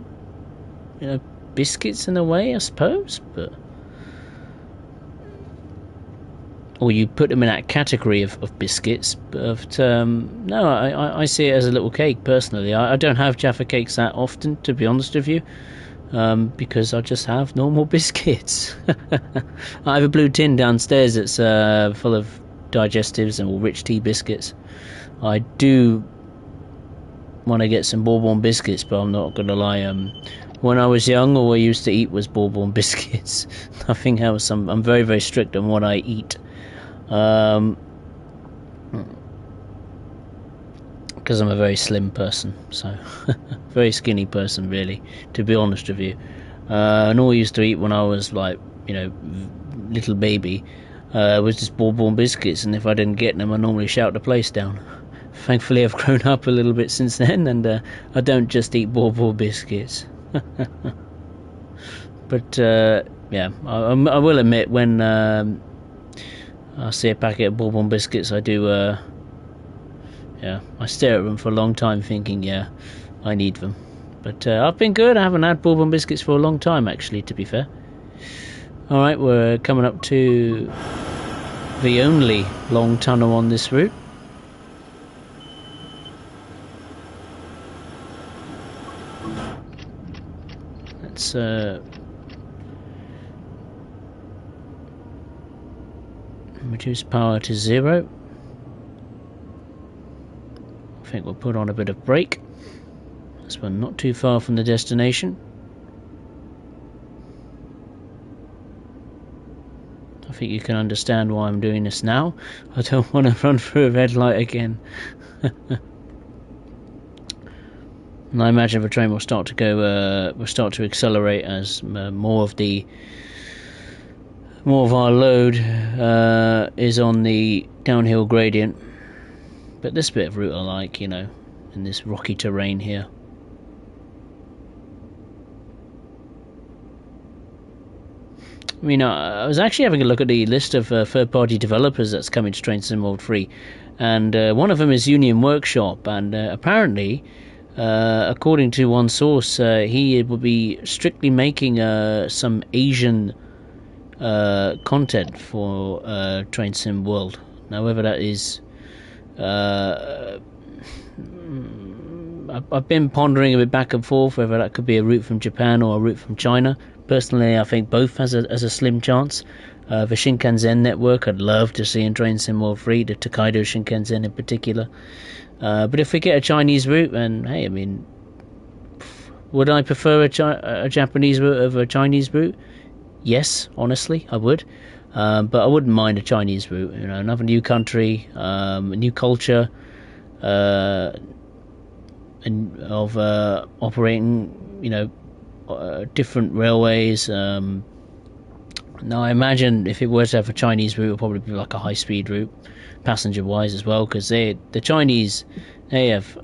you know, biscuits in a way, I suppose, but... Or you put them in that category of biscuits, but no, I see it as a little cake, personally. I don't have Jaffa cakes that often, to be honest with you, because I just have normal biscuits. I have a blue tin downstairs that's full of digestives and all rich tea biscuits. I do want to get some Bourbon biscuits, but I'm not going to lie, when I was young, all I used to eat was Bourbon biscuits. Nothing else. I'm very, very strict on what I eat. Because I'm a very slim person, so very skinny person, really, to be honest with you. And all I used to eat when I was, like, you know, little baby, was just Bourbon biscuits, and if I didn't get them, I normally shout the place down. Thankfully, I've grown up a little bit since then, and I don't just eat Bourbon biscuits. But yeah, I will admit, when I see a packet of Bourbon biscuits, I do, yeah, I stare at them for a long time thinking, yeah, I need them. But I've been good. I haven't had Bourbon biscuits for a long time, actually, to be fair. Alright, we're coming up to the only long tunnel on this route. Let's reduce power to 0. I think we'll put on a bit of brake, as we're not too far from the destination. I think you can understand why I'm doing this now. I don't want to run through a red light again. And I imagine the train will start to go, will start to accelerate as more of our load is on the downhill gradient. But this bit of route I like, you know, in this rocky terrain here. I mean, I was actually having a look at the list of third-party developers that's coming to Train Sim World 3, and one of them is Union Workshop, and apparently, according to one source, he will be strictly making some Asian content for Train Sim World. Now, whether that is... I've been pondering a bit back and forth whether that could be a route from Japan or a route from China. Personally, I think both has a slim chance. The Shinkansen network I'd love to see in Train Sim World 3, the Tokaido Shinkansen in particular. But if we get a Chinese route, and hey, I mean, would I prefer a Japanese route over a Chinese route? Yes, honestly, I would. But I wouldn't mind a Chinese route. You know, another new country, a new culture, and of operating, you know, different railways. Now, I imagine if it were to have a Chinese route, it would probably be like a high-speed route, passenger-wise as well, because the Chinese, they have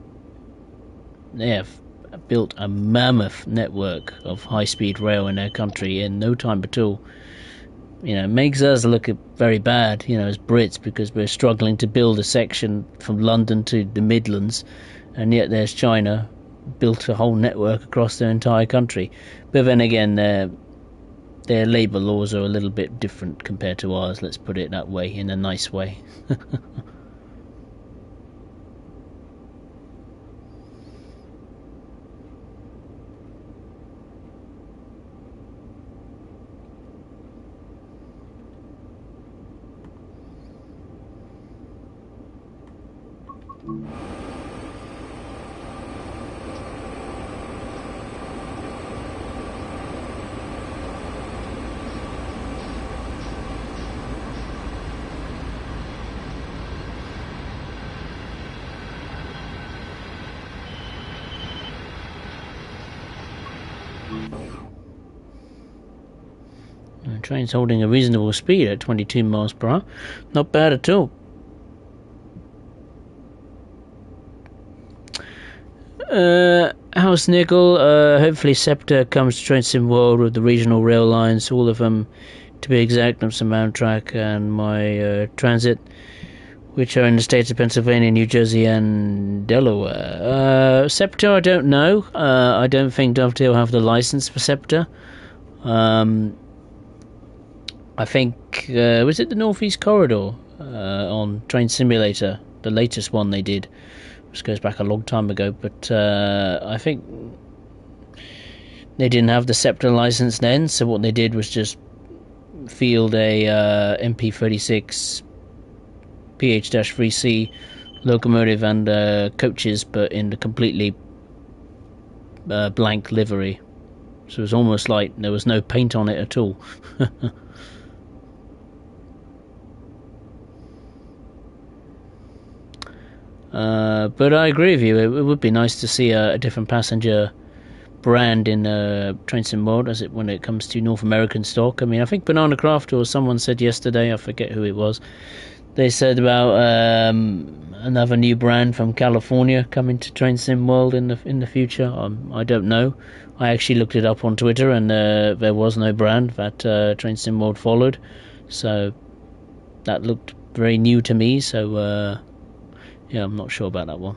built a mammoth network of high-speed rail in their country in no time at all. You know, it makes us look very bad, you know, as Brits, because we're struggling to build a section from London to the Midlands, and yet there's China built a whole network across their entire country. But then again, their labour laws are a little bit different compared to ours, let's put it that way, in a nice way. The train's holding a reasonable speed at 22 miles per hour. Not bad at all. House Nickel, hopefully Scepter comes to Train Sim World with the regional rail lines, all of them to be exact, on some Amtrak and my Transit, which are in the states of Pennsylvania, New Jersey and Delaware. Scepter, I don't know. I don't think Dovetail have the license for Scepter. I think, was it the Northeast Corridor on Train Simulator, the latest one they did? This goes back a long time ago, but I think they didn't have the Scepter license then, so what they did was just field a MP36 PH-3C locomotive and coaches, but in the completely blank livery. So it was almost like there was no paint on it at all. But I agree with you. It would be nice to see a different passenger brand in Train Sim World when it comes to North American stock. I mean, I think Banana Craft or someone said yesterday, I forget who it was, they said about another new brand from California coming to Train Sim World in the future. I don't know. I actually looked it up on Twitter, and there was no brand that Train Sim World followed, so that looked very new to me. So yeah, I'm not sure about that one.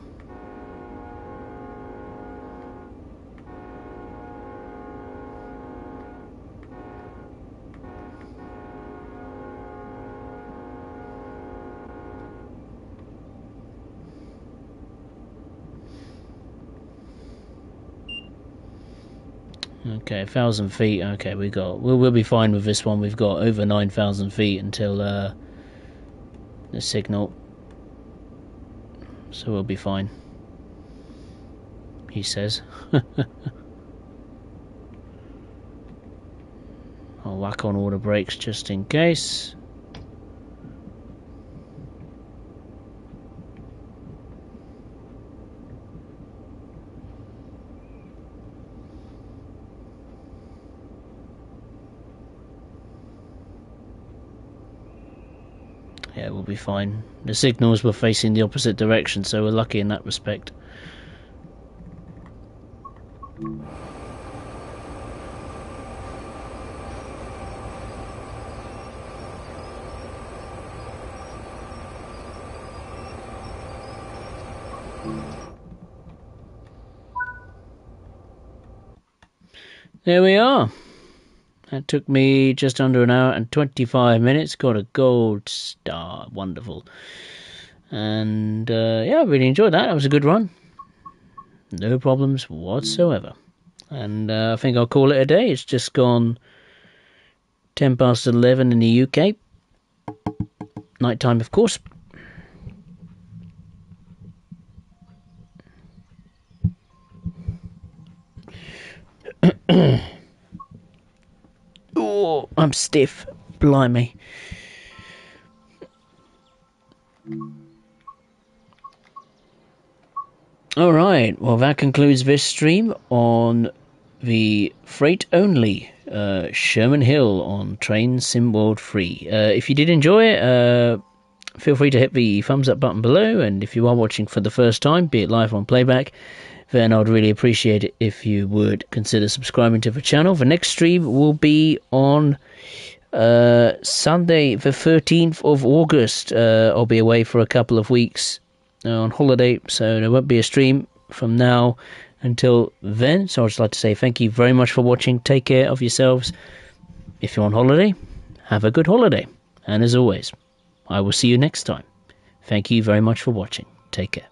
Okay, 1,000 feet. Okay, we'll be fine with this one. We've got over 9,000 feet until the signal, so we'll be fine, he says. I'll whack on all the brakes just in case. Yeah, we'll be fine. The signals were facing the opposite direction, so we're lucky in that respect. There we are. That took me just under an hour and 25 minutes. Got a gold star. Wonderful. And yeah, I really enjoyed that. That was a good run. No problems whatsoever. And I think I'll call it a day. It's just gone 10 past 11 in the UK. Night time, of course. Oh, I'm stiff. Blimey. Alright, well that concludes this stream on the freight only Sherman Hill on Train Sim World 3. If you did enjoy it, feel free to hit the thumbs up button below, and if you are watching for the first time, be it live or on playback, then I'd really appreciate it if you would consider subscribing to the channel. The next stream will be on Sunday the 13th of August. I'll be away for a couple of weeks on holiday, so there won't be a stream from now until then. So I'd just like to say thank you very much for watching. Take care of yourselves. If you're on holiday, have a good holiday. And as always, I will see you next time. Thank you very much for watching. Take care.